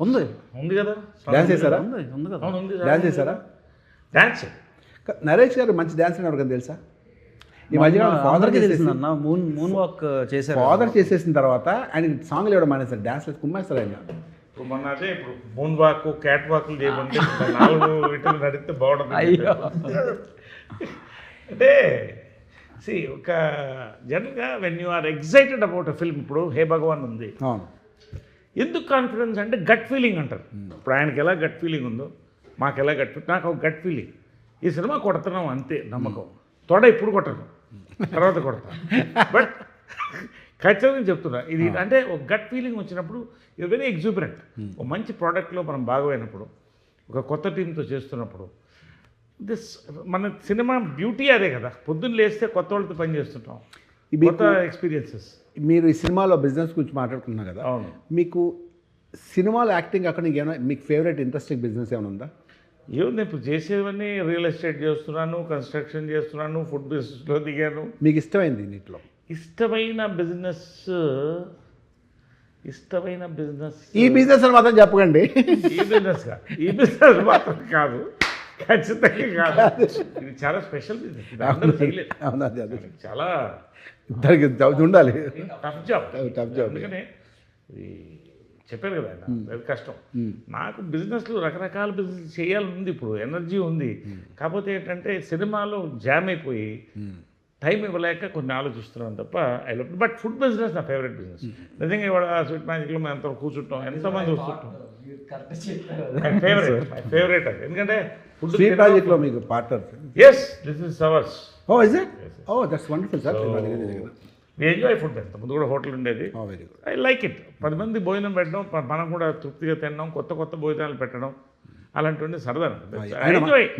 ఉంది ఉంది కదా. డ్యాన్స్ చేశారా? ఉంది కదా. అవును ఉంది. డ్యాన్స్ చేశారా? డ్యాన్స్ నరేష్ గారు మంచి డ్యాన్స్ ఎవరికైనా తెలుసా? ఈ మధ్య ఫాదర్కి తెలిసిందన్న మూన్ వాక్ చేశారు. ఫాదర్ చేసేసిన తర్వాత ఆయన సాంగ్లు ఇవ్వడం మానేస్తారు, డ్యాన్స్ కుమ్మేస్తారు ఆయన. ఇప్పుడు మొన్న అదే ఇప్పుడు మూన్ వాక్ క్యాట్ వాక్లు చేయమంటే 4 వీటిని నడిస్తే బాగుంటుంది. అయ్యో, అంటే ఒక జనరల్గా when you are excited about a film, ఇప్పుడు హే భగవాన్ ఉంది, అవును. ఎందుకు కాన్ఫిడెన్స్ అంటే గట్ ఫీలింగ్ అంటారు. ఇప్పుడు ఆయనకి ఎలా గట్ ఫీలింగ్ ఉందో మాకు ఎలా గట్ ఫీలింగ్, నాకు ఒక గట్ ఫీలింగ్. ఈ సినిమా కొడుతున్నాం అంతే నమ్మకం. తోడ ఇప్పుడు కొట్టను, తర్వాత కొడతాను. బట్ ఖచ్చితంగా చెప్తున్నా ఇది. అంటే ఒక గట్ ఫీలింగ్ వచ్చినప్పుడు ఇది వెరీ ఎగ్జూబరెంట్. ఒక మంచి ప్రోడక్ట్లో మనం భాగమైనప్పుడు, ఒక కొత్త టీంతో చేస్తున్నప్పుడు, మన సినిమా బ్యూటీ అదే కదా. పొద్దున్న లేస్తే కొత్త వాళ్ళతో పని చేస్తుంటాం, కొత్త ఎక్స్పీరియన్సెస్. మీరు ఈ సినిమాలో బిజినెస్ గురించి మాట్లాడుతున్నారు కదా, అవును. మీకు సినిమాలో యాక్టింగ్ అక్కడ ఏమైనా మీకు ఫేవరెట్ ఇంట్రెస్టింగ్ బిజినెస్ ఏమైనా ఉందా? ఏముంది, ఇప్పుడు చేసేవన్నీ రియల్ ఎస్టేట్ చేస్తున్నాను, కన్స్ట్రక్షన్ చేస్తున్నాను, ఫుడ్ బిజినెస్లో దిగాను. మీకు ఇష్టమైంది నీటిలో? ఇష్టమైన బిజినెస్ ఈ బిజినెస్ అని మాత్రం చెప్పకండి. ఈ బిజినెస్ మాత్రం కాదు, ఖచ్చితంగా కాదు. ఇది చాలా స్పెషల్ బిజినెస్, ఇది అందరూ చేయలేదు. చాలా దానికి ఉండాలి, టఫ్ జాబ్. Tough job. అందుకనే ఇది చెప్పారు కదా ఆయన, అది కష్టం. నాకు బిజినెస్లో రకరకాల బిజినెస్ చేయాలని ఉంది, ఇప్పుడు ఎనర్జీ ఉంది. కాకపోతే ఏంటంటే సినిమాలో జామ్ అయిపోయి టైం ఇవ్వలేక కొన్ని ఆలోచిస్తున్నాను తప్ప I love. But food business నా ఫేవరెట్ బిజినెస్. నిజంగా ఇవాళ స్వీట్ మ్యాజిక్లో మేము ఎంత కూర్చుంటాం, ఎంతమంది వస్తుంటాం. ఫేవరెట్ అది, ఎందుకంటే ఫుడ్ స్వీట్ మ్యాజిక్లో మీకు partner. Yes, this is ours. Oh is it? Oh that's wonderful sir. We enjoy food. ఎంత ముందు కూడా హోటల్ ఉండేది, very good. I like it. 10 మంది భోజనం పెట్టడం, మనం కూడా తృప్తిగా తినడం, కొత్త భోజనాలు పెట్టడం, అలాంటివన్నీ సరదా.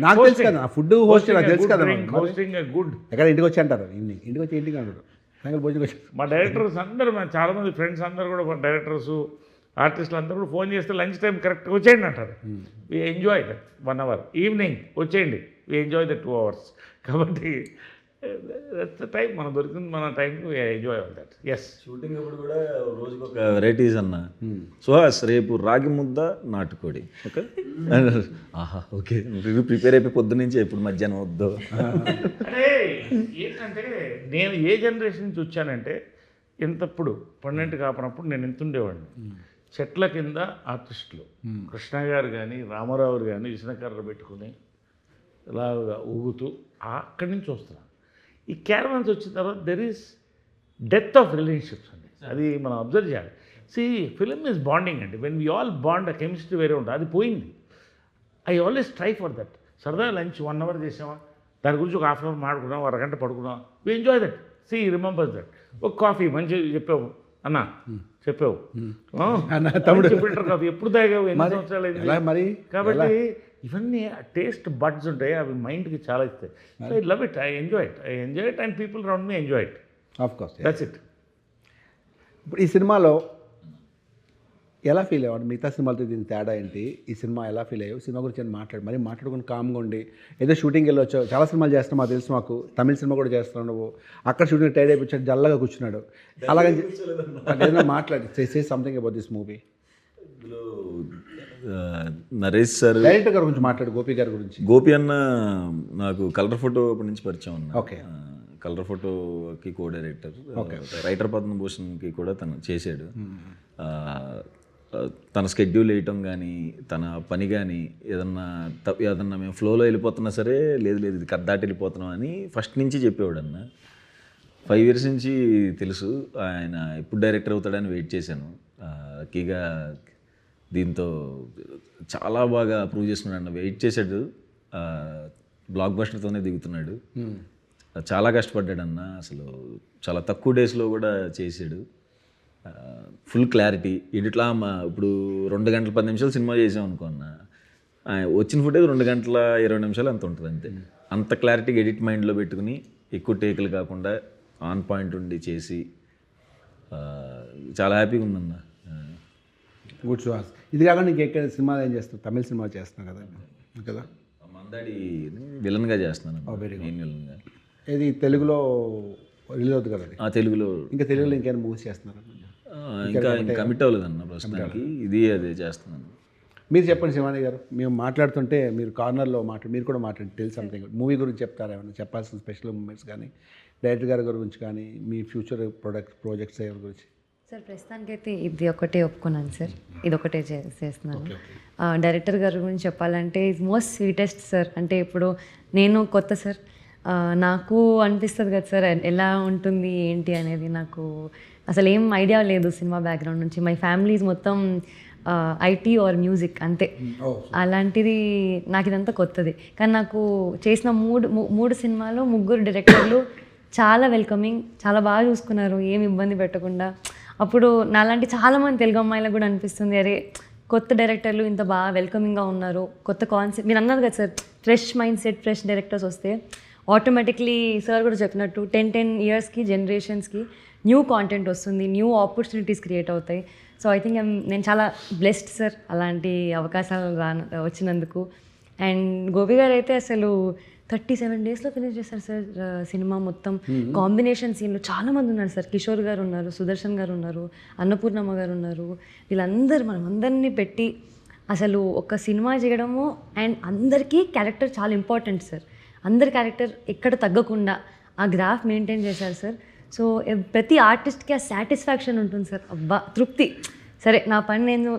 నాకు తెలుసు కదా ఫుడ్ హోస్ట్, నాకు తెలుసు కదా. Hosting good. ఎక్కడ ఇంటికి వచ్చి అంటారు, ఈవినింగ్ ఇంటికి వచ్చి ఇంటికి అంటారు, సాయంకాలం భోజనం వచ్చి. మా డైరెక్టర్స్ అందరూ, చాలామంది ఫ్రెండ్స్ అందరూ కూడా, డైరెక్టర్స్ ఆర్టిస్టులు అందరూ కూడా ఫోన్ చేస్తే లంచ్ టైం కరెక్ట్గా వచ్చేయండి అంటారు. We enjoy that 1 hour. Evening వచ్చేయండి, వి ఎంజాయ్ దట్ 2 hours. కాబట్టి దట్స్ ద టైం, మనం దొరికింది మన టైంకి enjoy all that. Yes, shooting అప్పుడు కూడా రోజుకి ఒక వెరైటీస్ అన్న. సుహాస్ రేపు రాగి ముద్ద నాటుకోడి, ఓకే ఆహా ఓకే ప్రిపేర్ అయిపోయి పొద్దు నుంచి ఎప్పుడు మధ్యాహ్నం వద్దు. అంటే ఏంటంటే నేను ఏ జనరేషన్ నుంచి వచ్చానంటే, ఇంతప్పుడు 12 కాపనప్పుడు నేను ఎంత ఉండేవాడిని. చెట్ల కింద ఆర్టిస్టులు, కృష్ణ గారు కానీ రామారావు కానీ విష్ణుకర్ర పెట్టుకుని ఇలాగా ఊగుతూ అక్కడి నుంచి వస్తున్నాను. ఈ క్యారవాన్స్ వచ్చిన తర్వాత there is death of relationships అండి, అది మనం అబ్జర్వ్ చేయాలి. ఫిలిం ఈజ్ బాండింగ్ అండి. వెన్ వీ ఆల్ బాండ్, ఆ కెమిస్ట్రీ వేరే ఉంటుంది, అది పోయింది. I always try for that. సరదా లంచ్ 1 hour చేసామా, దాని గురించి ఒక 1/2 hour మాట్లాడుకున్నాం, 1 గంట పడుకున్నాం, we enjoy that. Remember that. ఒక కాఫీ మంచిగా చెప్పావు అన్న, చెప్పావు తమ్ముడు, ఫిల్టర్ కాఫీ ఎప్పుడు తాగావు, ఎన్ని సంవత్సరాలు అయింది. కాబట్టి ఇవన్నీ టేస్ట్ బడ్స్ ఉంటాయి, అవి మైండ్కి చాలా ఇస్తాయి. So I love it, I enjoy it and people around me enjoy it. Of course, that's it. ఇప్పుడు ఈ సినిమాలో ఎలా ఫీల్ అయ్యాడు? మిగతా సినిమాలతో దీనికి తేడా ఏంటి? ఈ సినిమా ఎలా ఫీల్ అయ్యావు? సినిమా గురించి ఏమైనా మరి మాట్లాడుకుని కామ్గా ఉండి ఏదో షూటింగ్కి వెళ్ళొచ్చు, చాలా సినిమాలు చేస్తున్నావు మాకు తెలుసు, మాకు తమిళ సినిమా కూడా చేస్తున్నావు నువ్వు, అక్కడ షూటింగ్ టైడ్ అయిపోయాడు, జల్లగా కూర్చున్నాడు, అలాగని ఏదైనా మాట్లాడి say something about this movie. ఇందులో నరేష్ సార్, డైరెక్టర్ గారి గురించి మాట్లాడు, గోపి గారి గురించి. గోపి అన్న నాకు కలర్ ఫోటో అప్పటి నుంచి పరిచయం అన్న. ఓకే. కలర్ ఫోటోకి కో డైరెక్టర్, రైటర్ పద్మభూషణ్కి కూడా తను చేశాడు. తన స్కెడ్యూల్ వేయటం కానీ తన పని కానీ ఏదన్నా మేము ఫ్లోలో వెళ్ళిపోతున్నా సరే, లేదు ఇది కద్దాటి వెళ్ళిపోతున్నాం అని ఫస్ట్ నుంచి చెప్పేవాడు అన్న. 5 years నుంచి తెలుసు. ఆయన ఎప్పుడు డైరెక్టర్ అవుతాడని వెయిట్ చేశాను. లక్కీగా దీంతో చాలా బాగా ప్రూవ్ చేసుకున్నాడు అన్న. వెయిట్ చేశాడు, బ్లాక్ బస్టర్తోనే దిగుతున్నాడు. చాలా కష్టపడ్డాడు అన్న. అసలు చాలా తక్కువ డేస్లో కూడా చేసాడు. ఫుల్ క్లారిటీ ఎడిట్లా. ఇప్పుడు 2 గంటల 10 నిమిషాలు సినిమా చేసాం అనుకున్నా, వచ్చిన ఫుటేజ్ 2 గంటల 20 నిమిషాలు అంత ఉంటుంది అంతే. అంత క్లారిటీగా ఎడిట్ మైండ్లో పెట్టుకుని ఎక్కువ టేకులు కాకుండా ఆన్ పాయింట్ ఉండి చేసి చాలా హ్యాపీగా ఉందన్న. గుడ్ సుహాస్. ఇది కాకుండా నీకు ఎక్కడ సినిమాలు ఏం చేస్తావు? తమిళ సినిమా చేస్తున్నావు కదా? మందాడి విలన్గా చేస్తున్నాను, మెయిన్ విలన్గా. ఇది తెలుగులో రిలీజ్ అవుతుంది కదా? తెలుగులో. ఇంకా తెలుగులో ఇంకేమైనా మూవీస్ చేస్తున్నారు? ఇంకా కమిట్ అవ్వలేదన్న ప్రస్తుతానికి. అదే చేస్తున్నాను. మీరు చెప్పండి శివాని గారు, మేము మాట్లాడుతుంటే మీరు కార్నర్లో మీరు కూడా మాట్లాడి తెలుసు సంథింగ్ మూవీ గురించి చెప్తారా? ఏమైనా చెప్పాల్సిన స్పెషల్ మూమెంట్స్ కానీ, డైరెక్టర్ గారి గురించి కానీ, మీ ఫ్యూచర్ ప్రాజెక్ట్స్ ఎవరి గురించి? సార్ ప్రస్తుతానికైతే ఇది ఒకటే ఒప్పుకున్నాను సార్, ఇది ఒకటే చేస్తున్నాను. డైరెక్టర్ గారి గురించి చెప్పాలంటే ఈజ్ మోస్ట్ స్వీటెస్ట్ సార్. అంటే ఇప్పుడు నేను కొత్త సార్, నాకు అనిపిస్తుంది కదా సార్ ఎలా ఉంటుంది ఏంటి అనేది. నాకు అసలు ఏం ఐడియా లేదు సినిమా బ్యాక్గ్రౌండ్ నుంచి. మై ఫ్యామిలీస్ మొత్తం ఐటీ ఆర్ మ్యూజిక్ అంతే. అలాంటిది నాకు ఇదంతా కొత్తది. కానీ నాకు చేసిన మూడు సినిమాలో 3 డైరెక్టర్లు చాలా వెల్కమింగ్, చాలా బాగా చూసుకున్నారు, ఏం ఇబ్బంది పెట్టకుండా. అప్పుడు నాలాంటి చాలామంది తెలుగు అమ్మాయిలకు కూడా అనిపిస్తుంది, అరే కొత్త డైరెక్టర్లు ఇంత బాగా వెల్కమింగ్గా ఉన్నారు, కొత్త కాన్సెప్ట్. మీరు అన్నారు కదా sir, fresh mind set, fresh directors వస్తే ఆటోమేటిక్లీ సార్ కూడా చెప్పినట్టు 10 yearsకి జనరేషన్స్కి న్యూ కాంటెంట్ వస్తుంది, న్యూ ఆపర్చునిటీస్ క్రియేట్ అవుతాయి. సో ఐ థింక్ నేను చాలా బ్లెస్డ్ సార్ అలాంటి అవకాశాలు వచ్చినందుకు. అండ్ గోపి గారు అయితే అసలు 37 daysలో ఫినిష్ చేశారు సార్ సినిమా మొత్తం. కాంబినేషన్ సీన్లు చాలామంది ఉన్నారు సార్. కిషోర్ గారు ఉన్నారు, సుదర్శన్ గారు ఉన్నారు, అన్నపూర్ణమ్మ గారు ఉన్నారు. వీళ్ళందరూ మనం అందరినీ పెట్టి అసలు ఒక సినిమా చేయడము. అండ్ అందరికీ క్యారెక్టర్ చాలా ఇంపార్టెంట్ సార్. అందరి క్యారెక్టర్ ఎక్కడ తగ్గకుండా ఆ గ్రాఫ్ మెయింటైన్ చేశారు సార్. సో ప్రతి ఆర్టిస్ట్కి ఆ సాటిస్ఫాక్షన్ ఉంటుంది సార్, అబ్బా తృప్తి, సరే నా పని నేను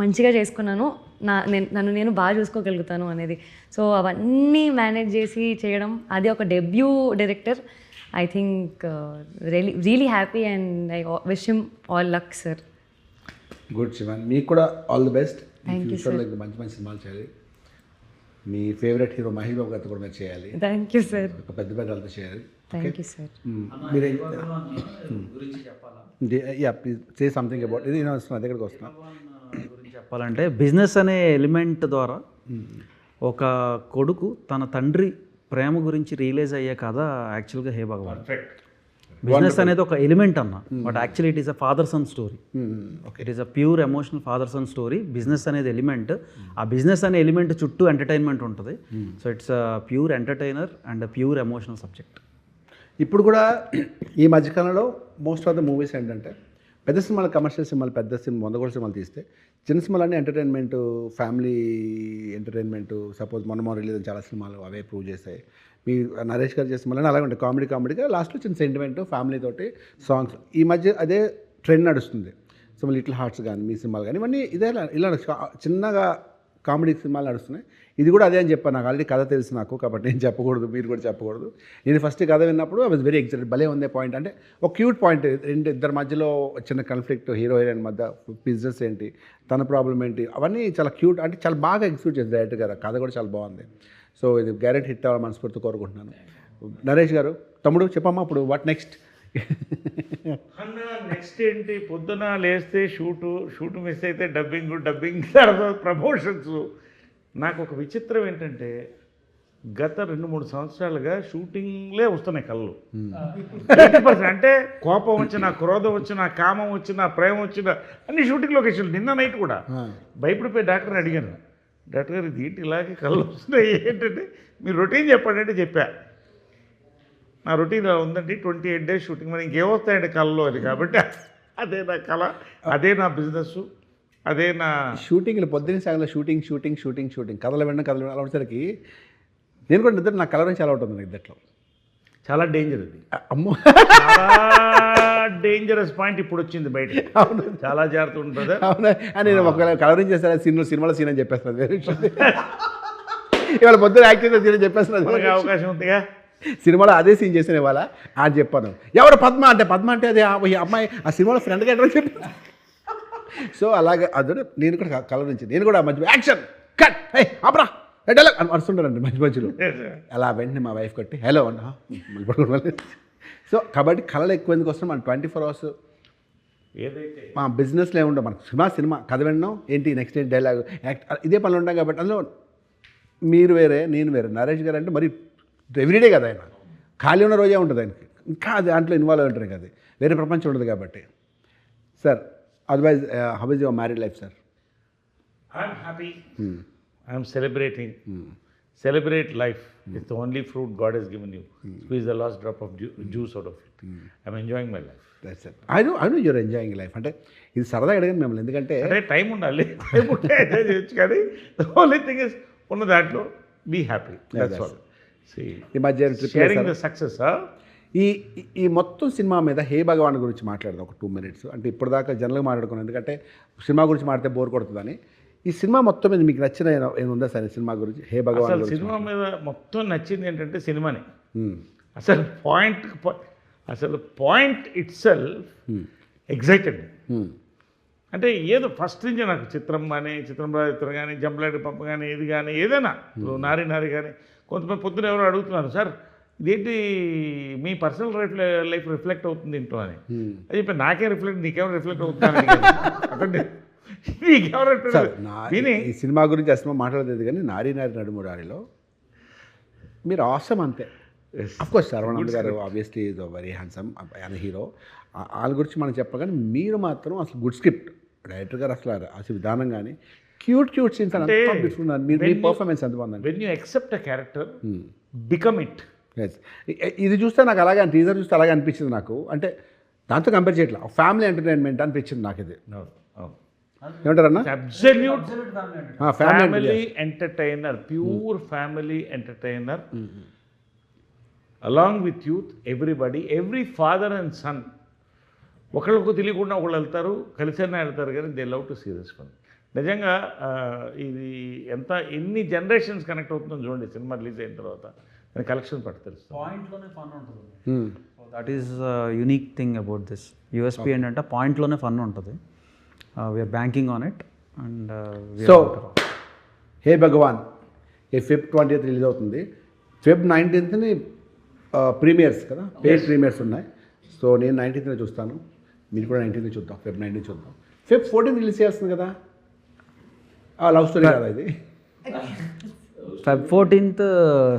మంచిగా చేసుకున్నాను, నన్ను నేను బాగా చూసుకోగలుగుతాను అనేది. సో అవన్నీ మేనేజ్ చేసి చేయడం, అది ఒక debut director. I think really happy and I wish him all luck sir. Good Shivan, మీకు కూడా ఆల్ ది బెస్ట్. ఫ్యూచర్లో ఇంకా మంచి మంచి సినిమాలు చేయాలి. మీ ఫేవరెట్ హీరో మహేష్ బాబు గారితో కూడా మీరు చేయాలి. Thank you sir. ఒక పెద్ద వాళ్ళతో చేయాలి. Thank you sir. మీరు ప్లీజ్ సే సంథింగ్ అబౌట్ ఇది. నేను వస్తున్నా, దగ్గరికి వస్తున్నా. గురించి చెప్పాలంటే బిజినెస్ అనే ఎలిమెంట్ ద్వారా ఒక కొడుకు తన తండ్రి ప్రేమ గురించి రియలైజ్ అయ్యే కథ యాక్చువల్గా హే భగవాన్. బిజినెస్ అనేది ఒక ఎలిమెంట్ అన్న, but actually it is a father son story. It is a pure emotional father son story. Business అనేది ఎలిమెంట్, ఆ బిజినెస్ అనే ఎలిమెంట్ చుట్టూ ఎంటర్టైన్మెంట్ ఉంటుంది. So it's a pure entertainer and pure emotional subject. ఇప్పుడు కూడా ఈ మధ్యకాలంలో మోస్ట్ ఆఫ్ ద మూవీస్ ఏంటంటే పెద్ద సినిమాలు, కమర్షియల్ సినిమాలు, పెద్ద సినిమా 100 కోట్ల సినిమాలు తీస్తే చిన్న సినిమాలన్నీ ఎంటర్టైన్మెంట్, ఫ్యామిలీ ఎంటర్టైన్మెంట్. సపోజ్ మొన్న రిలీజ్ చాలా సినిమాలు అవే ప్రూవ్ చేస్తాయి. మీ నరేష్ గారు చేసిన సినిమాలు అలాగే ఉంటాయి, కామెడీగా లాస్ట్లో చిన్న సెంటిమెంట్, ఫ్యామిలీ తోటి సాంగ్స్. ఈ మధ్య అదే ట్రెండ్ నడుస్తుంది. సో లిటిల్ హార్ట్స్ కానీ మీ సినిమాలు కానీ ఇవన్నీ ఇదే ఇలా చిన్నగా కామెడీ సినిమాలు నడుస్తున్నాయి. ఇది కూడా అదే అని చెప్పాను. నాకు ఆల్రెడీ కథ తెలుసు నాకు, కాబట్టి నేను చెప్పకూడదు, మీరు కూడా చెప్పకూడదు. నేను ఫస్ట్ కథ విన్నప్పుడు ఐ వాజ్ వెరీ ఎక్సైటెడ్. భలే ఉందే పాయింట్, అంటే ఒక క్యూట్ పాయింట్. ఇద్దరి మధ్యలో చిన్న కాన్ఫ్లిక్ట్, హీరో హీరోయిన్ మధ్య, బిజినెస్ ఏంటి, తన ప్రాబ్లం ఏంటి, అవన్నీ చాలా క్యూట్, అంటే చాలా బాగా ఎగ్జిక్యూట్ చేసి డైరెక్టర్ గారు. కథ కూడా చాలా బాగుంది. సో ఇది గ్యారెంటీ హిట్ అవ్వాలి మనస్ఫూర్తి కోరుకుంటున్నాను. నరేష్ గారు, తమ్ముడు చెప్పమ్మా ఇప్పుడు వాట్ నెక్స్ట్? అన్న నెక్స్ట్ ఏంటి, పొద్దున లేస్తే షూటు మిస్ అయితే డబ్బింగ్ తర్వాత ప్రమోషన్స్. నాకు ఒక విచిత్రం ఏంటంటే గత 2-3 సంవత్సరాలుగా షూటింగ్లే వస్తున్నాయి కళ్ళు 80%. అంటే కోపం వచ్చినా, క్రోధం వచ్చినా, కామం వచ్చినా, ప్రేమ వచ్చినా అన్ని షూటింగ్ లొకేషన్లు. నిన్న నైట్ కూడా భయపడిపోయి డాక్టర్ని అడిగాను, డాక్టర్ గారు ఇది ఏంటి ఇలాగే కళ్ళు వస్తున్నాయి ఏంటంటే మీరు రొటీన్ చెప్పండి అంటే చెప్పా. నా రొటీన్ ఉందండి 28 days షూటింగ్, మరి ఇంకేమొస్తాయండి కళ్ళలో అని. కాబట్టి అదే నా కళ, అదే నా బిజినెస్, అదే నా షూటింగ్లు పొద్దున్న సాగంలో షూటింగ్ కథలు వినడం అలా వచ్చేసరికి నేను కూడా నిద్ర నాకు కలర్ నుంచి అలవాటు ఉంది నిద్రలో. చాలా డేంజర్ అది. అమ్మో చాలా డేంజరస్ పాయింట్ ఇప్పుడు వచ్చింది బయట. అవును చాలా జాగ్రత్త ఉంటుంది. అవునా నేను ఒకవేళ కలరింగ్ చేస్తాను సినిమాలో సీన్ అని చెప్పేస్తున్నది వేరే విషయం. ఇవాళ పొద్దున యాక్టింగ్ సీన్ అని చెప్పేస్తున్నది. మనకి అవకాశం ఉందిగా. సినిమాలో అదే సీన్ చేసిన ఇవాళ అని చెప్పాను. ఎవరు పద్మ అంటే అది ఈ అమ్మాయి ఆ సినిమాలో ఫ్రెండ్గా ఎట్లా చెప్పి. సో అలాగే అదే నేను కూడా కలర్ నుంచి నేను కూడా మధ్య యాక్షన్ కట్ అబ్రా డైలాగ్ అని అరుస్తుంటానండి మధ్యలో. అలా వెంటనే మా వైఫ్ కట్టి హలో అన్న. సో కాబట్టి కళలు ఎక్కువ ఎందుకు వస్తున్నాం మనం 24 hours ఏదైతే మా బిజినెస్లో ఏముండవు. మనకు సినిమా కథ వినడం ఏంటి నెక్స్ట్ ఏంటి డైలాగ్ యాక్ట్ ఇదే పనులు ఉంటాం. కాబట్టి అందులో మీరు వేరే నేను వేరే. నరేష్ గారు అంటే మరి ఎవ్రీడే కదా ఆయన, ఖాళీ ఉన్న రోజే ఉంటుంది ఆయనకి, ఇంకా దాంట్లో ఇన్వాల్వ్ అయి ఉంటారు కదా, వేరే ప్రపంచం ఉండదు కాబట్టి. Sir otherwise how is your married life sir? I'm happy, I'm celebrating. Celebrate life. It's the only fruit God has given you. Squeeze the last drop of juice out of it. I'm enjoying my life. That's it. I know you're enjoying life. అంటే ఇది సరదాగా అడిగాను మిమ్మల్ని, ఎందుకంటే అంటే టైం ఉండాలి, టైం ఉంటే ఎంజాయ్ చేయొచ్చు. కానీ the only thing is ఉన్న దాంట్లో be happy. That's all. See, ఈ మధ్య sharing the success. ఈ మొత్తం సినిమా మీద హే భగవాన్ గురించి మాట్లాడదాం ఒక 2 minutes. అంటే ఇప్పటిదాకా జనరల్గా మాట్లాడుకున్నాను, ఎందుకంటే సినిమా గురించి మాట్లాడితే బోర్ కొడుతుందని. ఈ సినిమా మొత్తం మీద మీకు నచ్చిన ఏముందా సార్ సినిమా గురించి? హే భగవాన్ అసలు సినిమా మీద మొత్తం నచ్చింది ఏంటంటే సినిమానే. అసలు పాయింట్ ఇట్ సెల్ఫ్ ఎగ్జైటెడ్. అంటే ఏదో ఫస్ట్ నుంచి నాకు చిత్రం కానీ, చిత్రం కానీ, జంపలాడి పంప కానీ, ఇది కానీ ఏదైనా నారి కానీ, కొంతమంది పొద్దున ఎవరు అడుగుతున్నారు సార్ ఇదేంటి మీ పర్సనల్ లైఫ్ రిఫ్లెక్ట్ అవుతుంది ఇంట్లో అని. అది చెప్పి నాకే రిఫ్లెక్ట్, నీకేమో రిఫ్లెక్ట్ అవుతుంది. ఈ సినిమా గురించి అసలు మాట్లాడలేదు కానీ నారి నడుమురారిలో మీరు ఆసమ్ అంతే. అఫ్కోర్స్ శరవణ్ గారు ఆబ్వియస్లీ ఈజ్ వెరీ హ్యాండ్సమ్ ఆయన హీరో, వాళ్ళ గురించి మనం చెప్పగానే మీరు మాత్రం అసలు గుడ్ స్క్రిప్ట్ డైరెక్టర్ గారు అసలు విధానం కానీ క్యూట్ సీన్స్ అని మీ పర్ఫార్మెన్స్ ఎంత బాగుందండి. When you accept a character become it. ఇది చూస్తే నాకు అలాగే టీజర్ చూస్తే అలాగే అనిపించింది నాకు. అంటే దాంతో కంపేర్ చేయట్లా, ఫ్యామిలీ ఎంటర్టైన్మెంట్ అనిపించింది నాకు ఇది. ఏమంటారన్నా? Absolute family entertainer, pure family entertainer along with youth, everybody, every father and son ఒకళ్ళకు తెలియకుండా ఒకళ్ళు వెళ్తారు, కలిసైనా వెళ్తారు, కానీ they love to see this film. నిజంగా ఇది ఎన్ని జనరేషన్స్ కనెక్ట్ అవుతుందో చూడండి సినిమా రిలీజ్ అయిన తర్వాత. కలెక్షన్ పట్టు తెలుస్తుంది, పాయింట్లోనే ఫన్ ఉంటుంది. That is unique thing about this. USP ఏంటంటే పాయింట్లోనే ఫన్ ఉంటుంది. We are banking on it. And so Hey Bhagavan Feb 20th release అవుతుంది. Feb 19th ప్రీమియర్స్ కదా, పేడ్ ప్రీమియర్స్ ఉన్నాయి. సో నేను 19th చూస్తాను, మీరు కూడా 19th చూద్దాం, Feb 19th చూద్దాం. Feb 14th రిలీజ్ చేస్తుంది కదా, లవ్ స్టోరీ కదా ఇది. Feb 14th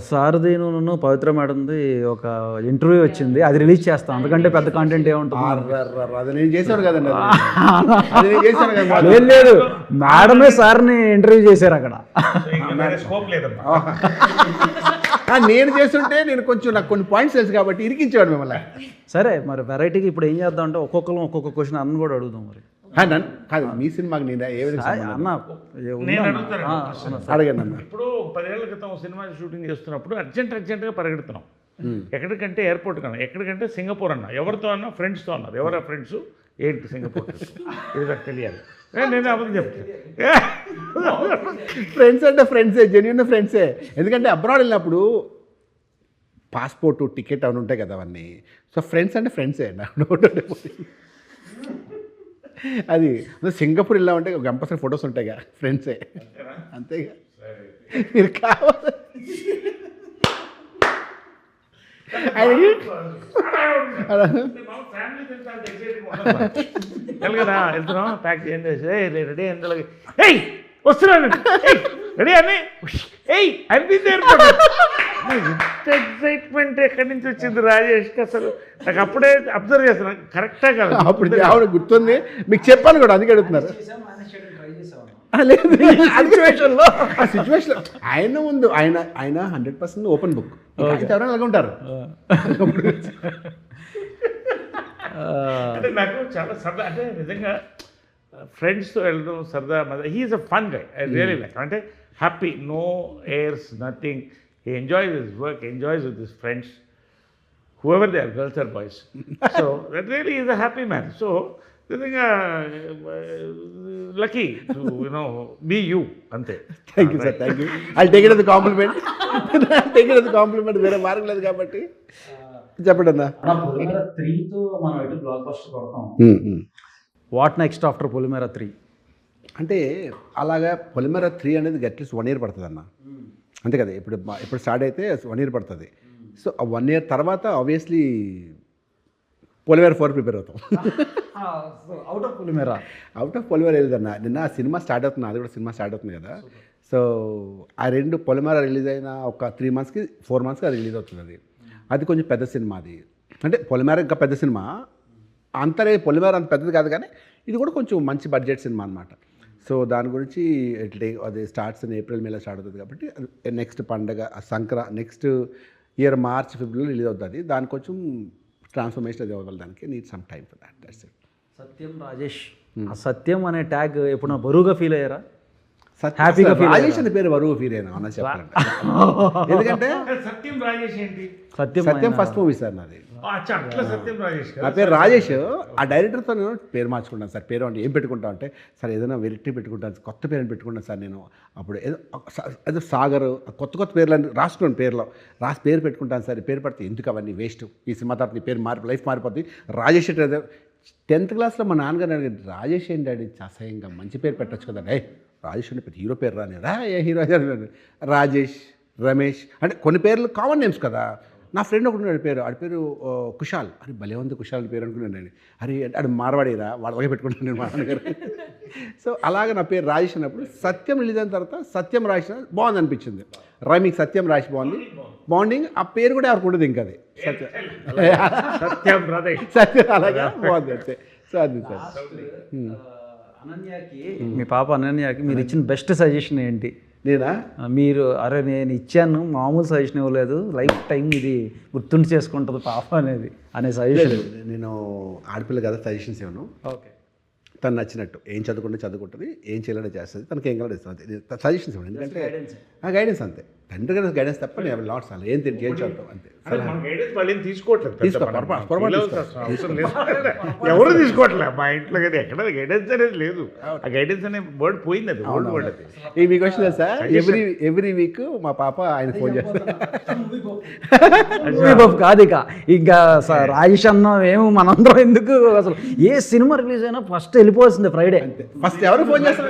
సారథీను పవిత్ర మేడంది ఒక ఇంటర్వ్యూ వచ్చింది, అది రిలీజ్ చేస్తాం. అందుకంటే పెద్ద కాంటెంట్ ఏముంటుంది. అది నేను చేశాను కదండి, అది నేను చేశాను కదా. లేదు మేడమే సార్ని ఇంటర్వ్యూ చేశారు అక్కడ. స్కోప్ లేదమ్మా. నేను చేస్తుంటే నేను కొంచెం నాకు కొన్ని పాయింట్స్ తెలుసు కాబట్టి ఇరికించాడు మిమ్మల్ని. సరే మరి వెరైటీకి ఇప్పుడు ఏం చేద్దాం అంటే ఒక్కొక్కరు ఒక్కొక్క క్వశ్చన్ అన్న కూడా అడుగుదాం. మరి కాదు మీ సినిమాకి నేను ఏ విధంగా అన్న అడగండి అన్న. ఇప్పుడు 10 ఏళ్ల క్రితం సినిమా షూటింగ్ చేస్తున్నప్పుడు అర్జెంట్గా పరిగెడుతున్నాం. ఎక్కడికంటే ఎయిర్పోర్ట్ కన్నా, ఎక్కడికంటే సింగపూర్ అన్న. ఎవరితో అన్నా? ఫ్రెండ్స్తో అన్నారు. ఎవరా ఫ్రెండ్స్? ఏంటి సింగపూర్ ఇది నాకు తెలియాలి. నేను అబద్ధం చెప్తాను. ఫ్రెండ్స్ అంటే ఫ్రెండ్సే, జెన్యూన్ ఫ్రెండ్సే. ఎందుకంటే అబ్రాడ్ వెళ్ళినప్పుడు పాస్పోర్టు టికెట్ అవన్నీ ఉంటాయి కదా అవన్నీ. సో ఫ్రెండ్స్ అంటే ఫ్రెండ్సే. అది సింగపూర్ వెళ్ళామంటే ఒక కంపల్సరీ ఫొటోస్ ఉంటాయిగా, ఫ్రెండ్సే అంతేగా. మీరు కావాలి కదా వెళ్తున్నాం, ప్యాక్ చేయండి, రెడీ ఎంత వస్తున్నాను రెడీ అని ఏయ్ అనిపింది ఇంత ఎక్సైట్మెంట్ ఎక్కడి నుంచి వచ్చింది రాజేష్కి అసలు నాకు అప్పుడే అబ్జర్వ్ చేస్తున్నాను కరెక్టా కదా అప్పుడు ఆవిడ గుర్తుంది, మీకు చెప్పాను కూడా అందుకే అడుగుతున్నారు. లేదు ఆ సిచ్యువేషన్ ఆయన ముందు ఆయన 100% ఓపెన్ బుక్, ఎవరైనా అలాగే ఉంటారు. అంటే నాకు చాలా సరదా, అంటే నిజంగా ఫ్రెండ్స్తో వెళ్ళడం సరదా మజా. He's a fun guy, I really like. అంటే happy, no airs, nothing. He enjoys his work, enjoys with his friends, whoever they are, girls or boys. So that really is a happy man. So నిజంగా లక్కీ టు బీ యూ అంతే. Thank you sir, thank you. అది take it as a compliment. Take it as a compliment. వేరే మార్గం లేదు కాబట్టి చెప్పండి అన్న. పొలిమేర 3తో మనం ఎటు బ్లాక్ బస్టర్ కొడతాం. వాట్ నెక్స్ట్ ఆఫ్టర్ పొలిమేర 3? అంటే అలాగా పొలిమేర 3 అనేది అట్లీస్ట్ 1 year పడుతుంది అన్న, అంతే కదా. ఇప్పుడు స్టార్ట్ అయితే 1 year పడుతుంది. సో ఆ 1 year తర్వాత ఆబ్వియస్లీ పొలిమేర 4 ప్రిపేర్ అవుతాం. అవుట్ ఆఫ్ పొలిమేర వెళ్ళదన్న. నిన్న సినిమా స్టార్ట్ అవుతుంది, అది కూడా సినిమా స్టార్ట్ అవుతుంది కదా. సో ఆ 2 పొలిమేర రిలీజ్ అయిన ఒక 3 monthsకి 4 monthsకి అది రిలీజ్ అవుతుంది. అది కొంచెం పెద్ద సినిమా. అది అంటే పొలిమేర ఇంకా పెద్ద సినిమా, అంతరే పొలిమేర అంత పెద్దది కాదు, కానీ ఇది కూడా కొంచెం మంచి బడ్జెట్ సినిమా అనమాట. సో దాని గురించి అది starts in April, May start అవుతుంది కాబట్టి నెక్స్ట్ పండగ next year March, February release అవుతుంది. దాని కొంచెం ట్రాన్స్ఫర్మేషన్ అది అవ్వాలి, దానికి need some time for that. That's it. Satyam Rajesh, ఆ సత్యం అనే ట్యాగ్ ఎప్పుడైనా బరువుగా ఫీల్ అయ్యారా? హ్యాపీగా రాజేష్ అనే పేరు బరువు ఫీల్ అయినా అన్న చెప్పాలంటే. ఎందుకంటే సత్యం రాజేష్ ఏంటి? సత్యం ఫస్ట్ మూవీ సార్ నాది. అచ్చా, అట్లా సత్యం రాజేష్ నా పేరు రాజేష్. ఆ డైరెక్టర్తో నేను పేరు మార్చుకుంటాను సార్. పేరు అంటే ఏం పెట్టుకుంటా అంటే, సార్ ఏదైనా వెరైటీ పెట్టుకుంటాను, కొత్త పేరు పెట్టుకుంటాను సార్. నేను అప్పుడు ఏదో సాగర్ కొత్త పేర్లు రాసుకున్నాను, పేరు పెట్టుకుంటాను సార్. పేరు పడితే ఎందుకు అవన్నీ వేస్ట్, ఈ సినిమా తర్వాత నీ పేరు లైఫ్ మారిపోతుంది. రాజేష్ 10th క్లాస్లో మా నాన్నగారు అడిగారు, రాజేష్ ఏంటి డాడీ అసహ్యంగా, మంచి పేరు పెట్టచ్చు కదా. రాజేష్ అంటే పెద్ద హీరో పేరు రానేదా, ఏ హీరో రాజేష్, రమేష్ అంటే కొన్ని పేర్లు కామన్ నేమ్స్ కదా. నా ఫ్రెండ్ ఒకటి ఆడి పేరు కుషాల్. అరే భలే ఉంది కుషాల్ పేరు అనుకున్నాను. అరే అది మార్వాడిరా, వాడిలాగే పెట్టుకుంటాను నేను మా నాన్నగారు. సో అలాగే నా పేరు రాజేష్ అన్నప్పుడు సత్యం రిలీజ్ అయిన తర్వాత సత్యం రాజేష్ బాగుంది అనిపించింది. రైమింగ్ సత్యం రాజేష్ బాండింగ్. ఆ పేరు కూడా ఎవరికి ఉండదు ఇంకా, అది సత్యం రాజేష్. సత్యం అలాగా బాగుంది అంతే. సో అది సార్. అనన్యకి, మీ పాప అనన్యకి మీరు ఇచ్చిన బెస్ట్ సజెషన్ ఏంటి? నేనా? మీరు అరే నేను ఇచ్చాను, మామూలు సజెషన్ ఇవ్వలేదు, లైఫ్ టైం ఇది గుర్తుండి చేసుకుంటుంది పాప అనే సజెషన్. నేను ఆడపిల్ల కదా, సజెషన్స్ ఇవ్వను. ఓకే, తను నచ్చినట్టు ఏం చదువుకుంటుంది, ఏం చేయాలని చేస్తుంది, తనకి ఏం కావాలో ఇస్తుంది, సజెషన్స్ ఇవ్వండి. ఎందుకంటే గైడెన్స్ అంతే, తండ్రి గారి గైడెన్స్ తప్ప నేను లాట్స్ అలా ఏం చదువుతాం అంతే. ఎవరు తీసుకోవట్లేదు మా ఇంట్లో కదా, ఎక్కడ గైడెన్స్ అనేది లేదు. ఆ గైడెన్స్ అనే వర్డ్ పోయింది, అది ఓల్డ్ వర్డ్. అది ఈ మీకు వచ్చిందా సార్? ఎవ్రీ వీక్ మా పాప ఆయన ఫోన్ చేస్తారు. కాదు ఇక ఇంకా రాజేష్ అన్న ఏమో మనందరం ఎందుకు, అసలు ఏ సినిమా రిలీజ్ అయినా ఫస్ట్ వెళ్ళిపోవాల్సిందే ఫ్రైడే. ఫస్ట్ ఎవరు ఫోన్ చేస్తారు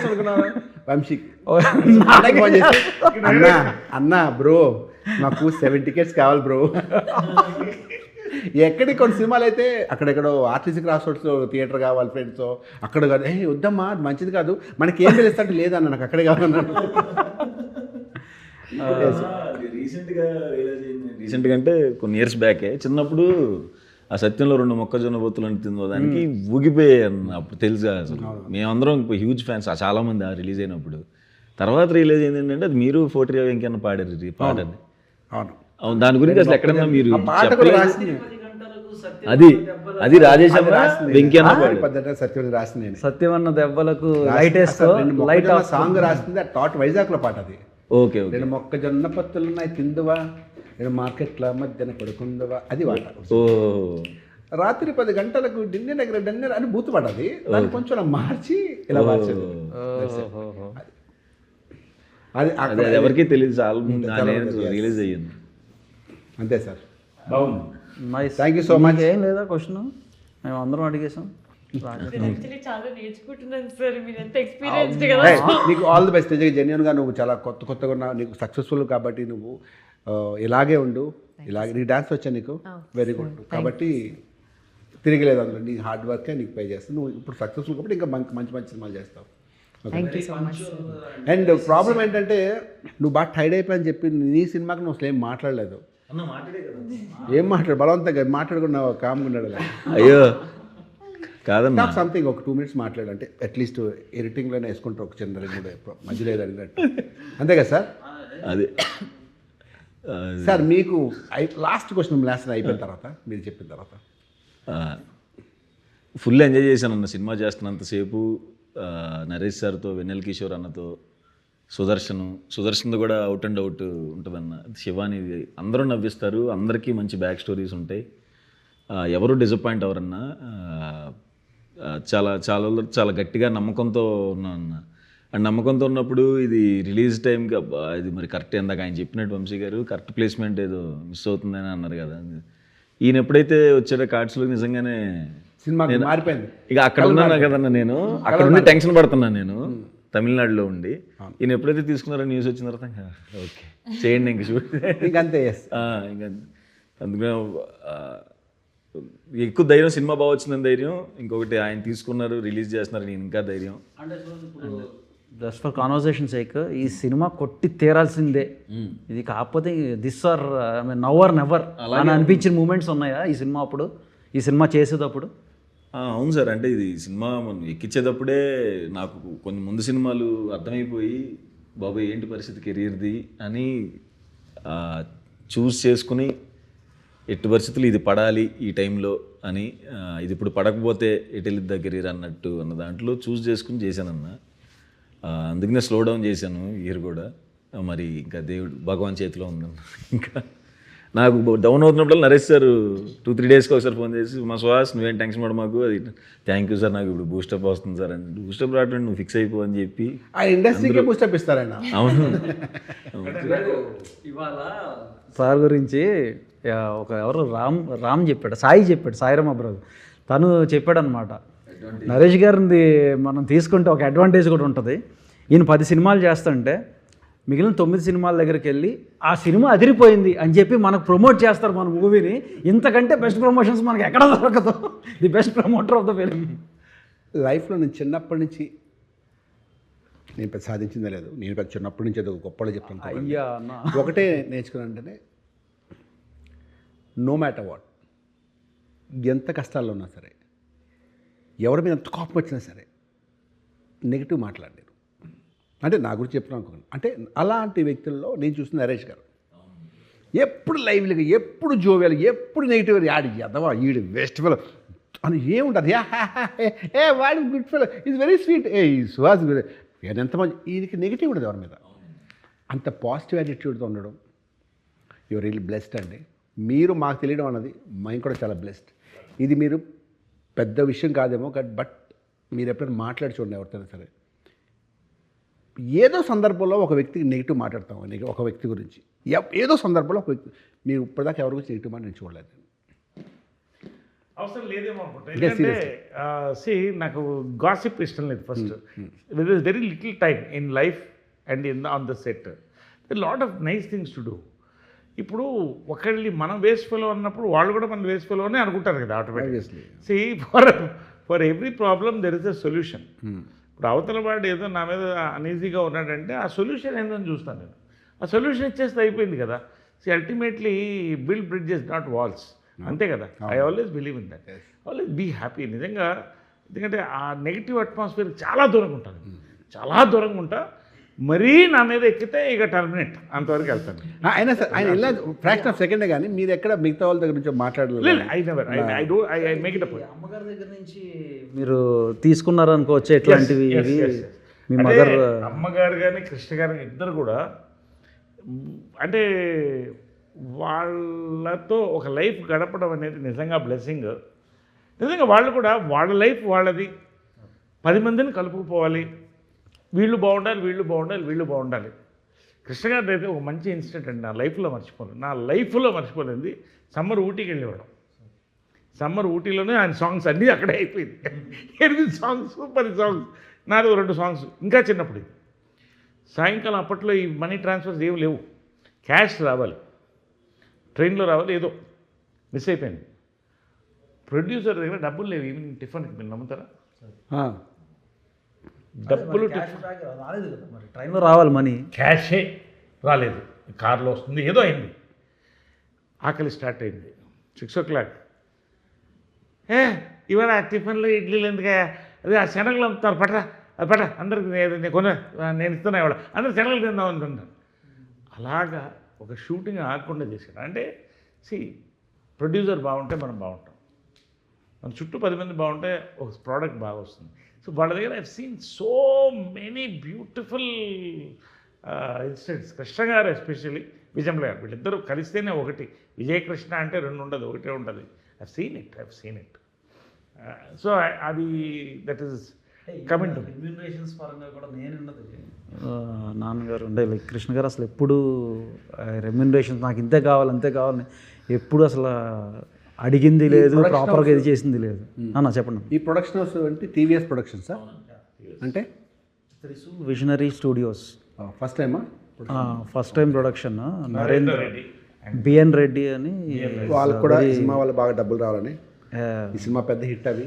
అనుకున్నారు? వంశీకి ఫోన్ చేసి, అన్నా బ్రో నాకు 7 tickets కావాలి బ్రో. ఎక్కడికి కొన్ని సినిమాలు అయితే అక్కడెక్కడో ఆర్టీసీ క్రాస్ రోడ్స్ థియేటర్ కావాలి ఫ్రెండ్స్, అక్కడ కాదు, వద్దమ్మా అది మంచిది కాదు, మనకి ఏం తెలుస్తుంటే లేదన్న, నాకు అక్కడే కావాలన్నాడు. రీసెంట్గా అంటే కొన్ని ఇయర్స్ బ్యాకే చిన్నప్పుడు ఆ సత్యంలో 2 మొక్కజొన్న బొత్తులు అని తిందో దానికి ఊగిపోయాను. అప్పుడు తెలుసు అసలు మేమందరం హ్యూజ్ ఫ్యాన్స్ చాలామంది ఆ రిలీజ్ అయినప్పుడు. తర్వాత రిలీజ్ అయింది ఏంటంటే అది మీరు 40 వెంకన్న పాటని. అవును, దాని గురించి అసలు ఎక్కడన్నా మీరు అది రాజేష్ వెంకన్న సత్యవన్న దెబ్బలకు లైట్ సాంగ్ రాసింది ఆ టాట్ వైజాగ్లో పాట. అది ఓకే, నేను మొక్కజొన్న పత్తులున్నాయి తిందువా, నేను మార్కెట్ల మధ్యన పడుకుందువా, అది పాట. రాత్రి 10 గంటలకు డిన్నర్ అని బూతు పడది, దాన్ని కొంచెం మార్చి ఇలా మార్చేది. అది ఎవరికి తెలియదు, రిలీజ్ అయ్యింది అంతే సార్. బాగుంది. Thank you so much. ఏం లేదా క్వశ్చన్ మేము అందరం అడిగేసాం. చాలా నేర్చుకుంటున్నాను సార్, మీరు ఎంత ఎక్స్పీరియన్స్డ్ కదా. నీకు ఆల్ ది బెస్ట్. జెన్యున్గా నువ్వు చాలా కొత్తగా ఉన్నావు, నీకు సక్సెస్ఫుల్ కాబట్టి నువ్వు ఇలాగే ఉండు. ఇలాగే నీకు డాన్స్ వచ్చా, నీకు వెరీ గుడ్. కాబట్టి తిరిగిలేదు అందులో, నీ హార్డ్ వర్కే నీకు పే చేస్తావు. నువ్వు ఇప్పుడు సక్సెస్ఫుల్ కాబట్టి ఇంకా మంచి సినిమాలు చేస్తావు. Thank you so much. And problem ఏంటంటే నువ్వు బాగా టైర్డ్ అయిపోయని చెప్పి నీ సినిమాకి నువ్వు అసలు ఏం మాట్లాడలేదు. అన్న మాట్లాడే కదా. ఏం బలవంతంగా మాట్లాడుకున్నా కామ్గా ఉన్నాడు కదా. అయ్యో కాదన్నా, నాకు సంథింగ్ ఒక 2 minutes మాట్లాడు, అంటే అట్లీస్ట్ ఎడిటింగ్లోనే వేసుకుంటారు ఒక చిన్న 2 మధ్యలో ఏదో అడిగినట్టు, అంతే కదా సార్? అదే సార్ మీకు లాస్ట్ క్వశ్చన్ అయిపోయిన తర్వాత మీరు చెప్పిన తర్వాత ఫుల్ ఎంజాయ్ చేశాను సినిమా చేస్తున్నంతసేపు. నరేష్ సార్తో, వెన్నెల కిషోర్ అన్నతో, సుదర్శన్తో కూడా అవుట్ అండ్ అవుట్ ఉంటుందన్న. శివాని అందరూ నవ్విస్తారు, అందరికీ మంచి బ్యాక్ స్టోరీస్ ఉంటాయి, ఎవరు డిసప్పాయింట్ అవ్వరన్నా. చాలా చాలా చాలా గట్టిగా నమ్మకంతో ఉన్నాను అన్న. అండ్ నమ్మకంతో ఉన్నప్పుడు ఇది రిలీజ్ టైంకి ఇది మరి కరెక్ట్, ఇందాక ఆయన చెప్పినట్టు వంశీ గారు కరెక్ట్ ప్లేస్మెంట్ ఏదో మిస్ అవుతుందని అన్నారు కదా. ఈయన ఎప్పుడైతే వచ్చాడో కార్డ్స్లో నిజంగానే సినిమా మారిపోయింది. ఇక అక్కడ ఉన్నాను కదన్నా, నేను అక్కడ ఉండి టెన్షన్ పడుతున్నాను నేను తమిళనాడులో ఉండి. ఈయన ఎప్పుడైతే తీసుకున్నారో న్యూస్ వచ్చిన తర్వాత ఓకే చేయండి ఇంక షూట్ ఇంకంతే. ఇంకా అందుకనే ఎక్కువ ధైర్యం, సినిమా బాగా వచ్చిందని ధైర్యం, ఇంకొకటి ఆయన తీసుకున్నారు రిలీజ్ చేస్తున్నారు నేను ఇంకా ధైర్యం. జస్ట్ ఫర్ కాన్వర్సేషన్ సేక్ ఈ సినిమా కొట్టి తీరాల్సిందే, ఇది కాకపోతే this are now or never అని అనిపించిన మూమెంట్స్ ఉన్నాయా ఈ సినిమా అప్పుడు, ఈ సినిమా చేసేటప్పుడు? అవును సార్, అంటే ఇది సినిమా మనం ఎక్కించేటప్పుడే నాకు కొన్ని ముందు సినిమాలు అర్థమైపోయి బాబాయ్ ఏంటి పరిస్థితి కెరీర్ది అని చూస్ చేసుకుని ఎట్టి పరిస్థితులు ఇది పడాలి ఈ టైంలో అని, ఇది ఇప్పుడు పడకపోతే ఎటు వెళ్ళిద్దా కెరీర్ అన్నట్టు అన్న దాంట్లో చూస్ చేసుకుని చేశానన్న. అందుకనే స్లో డౌన్ చేశాను ఇయర్ కూడా. మరి ఇంకా దేవుడు భగవాన్ చేతిలో ఉందన్న. ఇంకా నాకు డౌన్ అవుతున్నప్పుడు నరేష్ సార్ 2-3 డేస్కి ఒకసారి ఫోన్ చేసి, మా సుహాస్ నువ్వేం టెన్షన్ పడ మాకు, అది థ్యాంక్ యూ సార్, నాకు ఇప్పుడు బూస్టప్ వస్తుంది సార్ అని. బూస్టప్ రావడం నువ్వు ఫిక్స్ అయిపో అని చెప్పి ఆ ఇండస్ట్రీకి బూస్టప్ ఇస్తారన్న. అవును. ఇవాళ సార్ గురించి ఒక ఎవరు రామ్ చెప్పాడు, సాయిరామ్ అబ్రాజ్, తను చెప్పాడు అనమాట, నరేష్ గారిది మనం తీసుకుంటే ఒక అడ్వాంటేజ్ కూడా ఉంటుంది. ఈయన 10 సినిమాలు చేస్తుంటే మిగిలిన 9 సినిమాల దగ్గరికి వెళ్ళి ఆ సినిమా అదిరిపోయింది అని చెప్పి మనకు ప్రమోట్ చేస్తారు మన మూవీని. ఇంతకంటే బెస్ట్ ప్రమోషన్స్ మనకి ఎక్కడ దొరకదు. The best promoter of the film. లైఫ్లో నేను చిన్నప్పటి నుంచి నేను పెద్ద సాధించిందే లేదు, నేను పెద్ద చిన్నప్పటి నుంచి ఏదో గొప్పగా చెప్తాను. అయ్యా ఒకటే నేర్చుకున్నానంటేనే నో మ్యాటర్ వాట్, ఎంత కష్టాల్లో ఉన్నా సరే, ఎవరి మీద ఎంత కోపం వచ్చినా సరే నెగిటివ్ మాట్లాడలేరు. అంటే నా గురించి చెప్తున్నాను అనుకోండి. అంటే అలాంటి వ్యక్తుల్లో నేను చూసిన నరేష్ గారు ఎప్పుడు లైవ్లీగా, ఎప్పుడు జోవియాలు, ఎప్పుడు నెగిటివ్, యాడ్ ఎదవా ఈడు వేస్ట్ ఫెలో అని ఏముంటుంది. ఏ వాడి good fellow is very sweet, ఏ ఈ సుహాస్ ఎంత మంచి, ఈయనకి నెగిటివ్ ఉండదు ఎవరి మీద. అంత పాజిటివ్ యాటిట్యూడ్తో ఉండడం యువర్ రియల్లీ బ్లెస్డ్ అండి. మీరు మాకు తెలియడం అన్నది మేము కూడా చాలా బ్లెస్డ్. ఇది మీరు పెద్ద విషయం కాదేమో, బట్ మీరు ఎప్పుడైనా మాట్లాడి చూడండి ఎవరితోనే సరే, ఏదో సందర్భంలో ఒక వ్యక్తికి నెగిటివ్ మాట్లాడతాం, ఒక వ్యక్తి గురించి ఏదో సందర్భంలో ఒక వ్యక్తి, మీరు ఇప్పటిదాకా ఎవరి గురించి నెగిటివ్ మాట నేను చూడలేదు. అవసరం లేదేమో అనుకుంటా. ఎందుకంటే నాకు గాసిప్ ఇష్టం లేదు first. With is very little time in life and on the set lot of nice things to do. ఇప్పుడు ఒకళ్ళని మనం వేస్ట్ ఫెలో అన్నప్పుడు వాళ్ళు కూడా మనం వేస్ట్ ఫెలో అని అనుకుంటారు కదా automatically. For every problem there is a solution. ఇప్పుడు అవతల వాడు ఏదో నా మీద అనీజీగా ఉన్నాడంటే ఆ సొల్యూషన్ ఏందని చూస్తాను నేను. ఆ సొల్యూషన్ ఇచ్చేస్తే అయిపోయింది కదా. Ultimately build bridges not walls, అంతే కదా. I always believe in that. Always be happy నిజంగా. ఎందుకంటే ఆ నెగిటివ్ అట్మాస్ఫియర్ చాలా దూరంగా ఉంటాను, చాలా దూరంగా ఉంటా. మరీ నా మీద ఎక్కితే ఇక టర్మినేట్, అంతవరకు వెళ్తాను. అయినా సార్ ఆయన ఇలా ఫ్రాక్షన్ ఆఫ్ సెకండే కానీ మీరు ఎక్కడ మిగతా వాళ్ళ దగ్గర నుంచి మాట్లాడలేదు. I make it a point. అమ్మగారి దగ్గర నుంచి మీరు తీసుకున్నారు అనుకోవచ్చు ఎట్లాంటివి మీ మదర్? అమ్మగారు కానీ కృష్ణ గారు ఇద్దరు కూడా అంటే వాళ్ళతో ఒక లైఫ్ గడపడం అనేది నిజంగా బ్లెస్సింగ్. నిజంగా వాళ్ళు కూడా వాళ్ళ లైఫ్ వాళ్ళది, 10 మందిని కలుపుకుపోవాలి, వీళ్ళు బాగుండాలి, వీళ్ళు బాగుండాలి, వీళ్ళు బాగుండాలి. కృష్ణ గారి అయితే ఒక మంచి ఇన్సిడెంట్ అండి, నా లైఫ్లో మర్చిపోలేదు. సమ్మర్ ఊటీకి వెళ్ళేవాడు. సమ్మర్ ఊటీలోనే ఆయన సాంగ్స్ అన్నీ అక్కడే అయిపోయింది. 8 సాంగ్స్, 10 సాంగ్స్, నాది 2 సాంగ్స్. ఇంకా చిన్నప్పుడు సాయంకాలం అప్పట్లో ఈ మనీ ట్రాన్స్ఫర్స్ ఏమి లేవు, క్యాష్ రావాలి, ట్రైన్లో రావాలి, ఏదో మిస్ అయిపోయింది. ప్రొడ్యూసర్ దగ్గర డబ్బులు లేవు ఈవినింగ్ టిఫిన్కి, మీరు నమ్ముతారా? డబ్బులు రాలేదు కదా మరి, ట్రైన్లో రావాలి మనీ. క్యాషే రాలేదు, కార్లో వస్తుంది, ఏదో అయింది. ఆకలి స్టార్ట్ అయింది 6 o'clock. ఇవాళ టిఫిన్లు ఇడ్లీలు ఎందుకే, అదే ఆ శనగలు అమ్ముతారు, పట్రా అది పట్రా, అందరికి నేను ఇస్తున్నా ఇవాళ, అందరు శనగలు తిందాం అనుకుంటాను. అలాగా ఒక షూటింగ్ ఆగకుండా చేశాడు. అంటే ప్రొడ్యూసర్ బాగుంటే మనం బాగుంటాం, మన చుట్టూ 10 మంది బాగుంటే ఒక ప్రోడక్ట్ బాగా వస్తుంది. సో వాళ్ళ దగ్గర I've seen so many beautiful incidents. Krishna గారు ఎస్పెషల్లీ, విజయంలో గారు, వీళ్ళిద్దరూ కలిస్తేనే ఒకటి. విజయకృష్ణ అంటే 2 ఉండదు, ఒకటే ఉంటుంది. I've seen it. సో అది that is coming to remunerations పరంగా కూడా నేను నాన్నగారు ఉండే లైక్ కృష్ణ గారు అసలు ఎప్పుడు రెమ్యూనరేషన్స్ నాకు ఇంతే కావాలి అంతే కావాలని ఎప్పుడు అసలు అడిగింది లేదు, ప్రాపర్గా ఇది చేసింది లేదు. అన్న చెప్పండి. ఈ ప్రొడక్షన్ హౌస్ అంటే టీవీఎస్ ప్రొడక్షన్స్ అంటే విజనరీ స్టూడియోస్ ఫస్ట్ టైమా? First time production. Narendra BN Reddy అని, వాళ్ళకు కూడా ఈ సినిమా వాళ్ళు బాగా డబ్బులు రావాలని, ఈ సినిమా పెద్ద హిట్ అవి,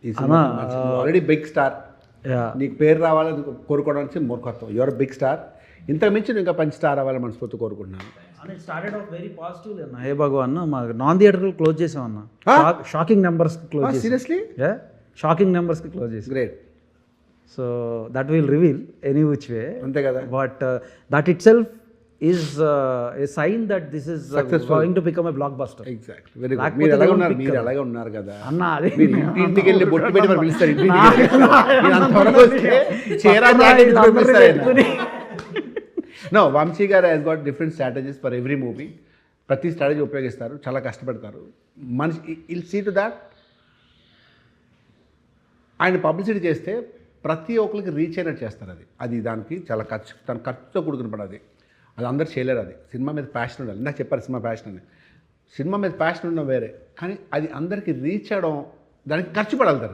ఈ సినిమా ఆల్రెడీ బిగ్ స్టార్, నీకు పేరు రావాలని కోరుకోవడానికి మూర్ఖత్వం. యువర్ బిగ్ స్టార్, ఇంతకు మించి నువ్వు ఇంకా మంచి స్టార్ అవ్వాలని మనస్ఫూర్తి కోరుకుంటున్నాను. స్టార్టెడ్ ఆఫ్ వెరీ పాజిటివ్ అన్న. హే భగవాన్ మా నాన్ థియేటర్లు క్లోజ్ చేసామన్న, షాకింగ్ నెంబర్స్కి క్లోజ్ చేసాం. సీరియస్లీ? షాకింగ్ నెంబర్స్కి క్లోజ్ చేసాం. Great. So that will reveal any which way, అంతే కదా. But that it self is a sign that this is going to become a blockbuster. Exactly. Very good. మీరు అలాగే ఉన్నారు కదా అన్న. అది మీరు ఇంటికి వెళ్ళి బొట్టు పెట్టి మరి పిలుస్తారు. ఇంటికి అంతవరకు వస్తే చీరా జాకెట్ పిలుస్తారు. నో, వంశీ గారు has got different strategies for every movie. ప్రతి స్ట్రాటజీ ఉపయోగిస్తారు, చాలా కష్టపడతారు. మనిషి ఇల్ సీ టు దాట్. ఆయన పబ్లిసిటీ చేస్తే ప్రతి ఒక్కరికి రీచ్ అయినట్టు చేస్తారు. అది దానికి చాలా ఖర్చుతో కూడుకున్న పని. అది అందరు చేయలేరు. అది సినిమా మీద ప్యాషన్ ఉండాలి. నాకు చెప్పారు సినిమా ప్యాషన్ అని. సినిమా మీద ప్యాషన్ ఉండడం వేరే, కానీ అది అందరికీ రీచ్ అవ్వడం, దానికి ఖర్చు పడాలి.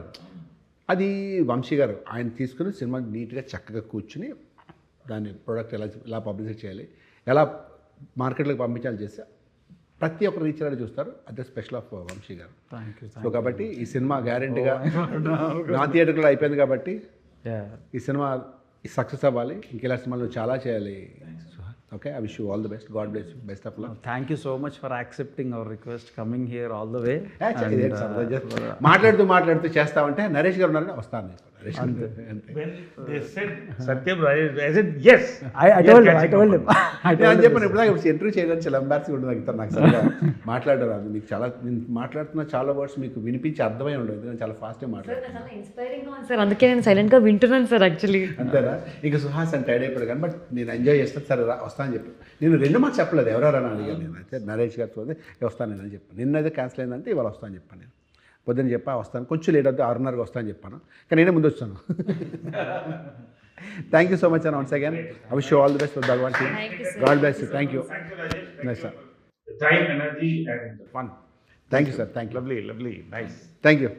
అది వంశీ గారు ఆయన తీసుకుని సినిమా నీట్గా చక్కగా కూర్చుని దాన్ని ప్రోడక్ట్ ఎలా పబ్లిసిటీ చేయాలి, ఎలా మార్కెట్లోకి పంపించాలి చేస్తే ప్రతి ఒక్కరు రీచ్ అయ్యేలా చూస్తారు. అదే స్పెషల్ ఆఫ్ వంశీ గారు. సో కాబట్టి ఈ సినిమా గ్యారెంటీగా నా థియేటర్లో అయిపోయింది. కాబట్టి ఈ సినిమా సక్సెస్ అవ్వాలి. ఇంకెలా సినిమాలు చాలా చేయాలి. Okay, I wish you all the best. God bless you. Best of luck. Thank you so much for accepting our request, coming here all the way. మాట్లాడుతూ చేస్తామంటే నరేష్ గారు ఉన్నారని వస్తాను. సత్యం ఎస్ అని చెప్పాను. ఇప్పుడు ఇంటర్వ్యూ చేయడానికి చాలా ఎంబారసింగ్ ఉంటుంది నాకు. నాకు సరిగా మాట్లాడరాదు. మీకు చాలా నేను మాట్లాడుతున్న చాలా వర్డ్స్ మీకు వినిపించి అర్థమై ఉండదు. నేను చాలా ఫాస్ట్గా మాట్లాడుతున్నాను సార్, అందుకే నేను సైలెంట్గా వింటున్నాను సార్. యాక్చువల్లీ అంతేనా? ఇక సుహాస్ అని టైడ్ అయిపోయాడు కానీ బట్ నేను ఎంజాయ్ చేస్తాను. సరే వస్తాను చెప్పి నేను 2 మాకు చెప్పలేదు. ఎవరెవరని అడిగాను నేను. అయితే నరేష్ గారితో వస్తాను నేను అని చెప్పాను. నిన్నైతే క్యాన్సిల్ అయిందంటే ఇవాళ వస్తాను చెప్పాను. నేను పొద్దున్న చెప్పా వస్తాను, కొంచెం లేట్ అవుతుంది, 6:30కి వస్తాను చెప్పాను, కానీ నేనే ముందు వచ్చాను. Thank you so much and once again I wish you all the best for Bhagavan team. God bless you. Thank you. Nice sir. Time, energy and fun. Thank you sir. Thank you. Lovely, nice. Thank you.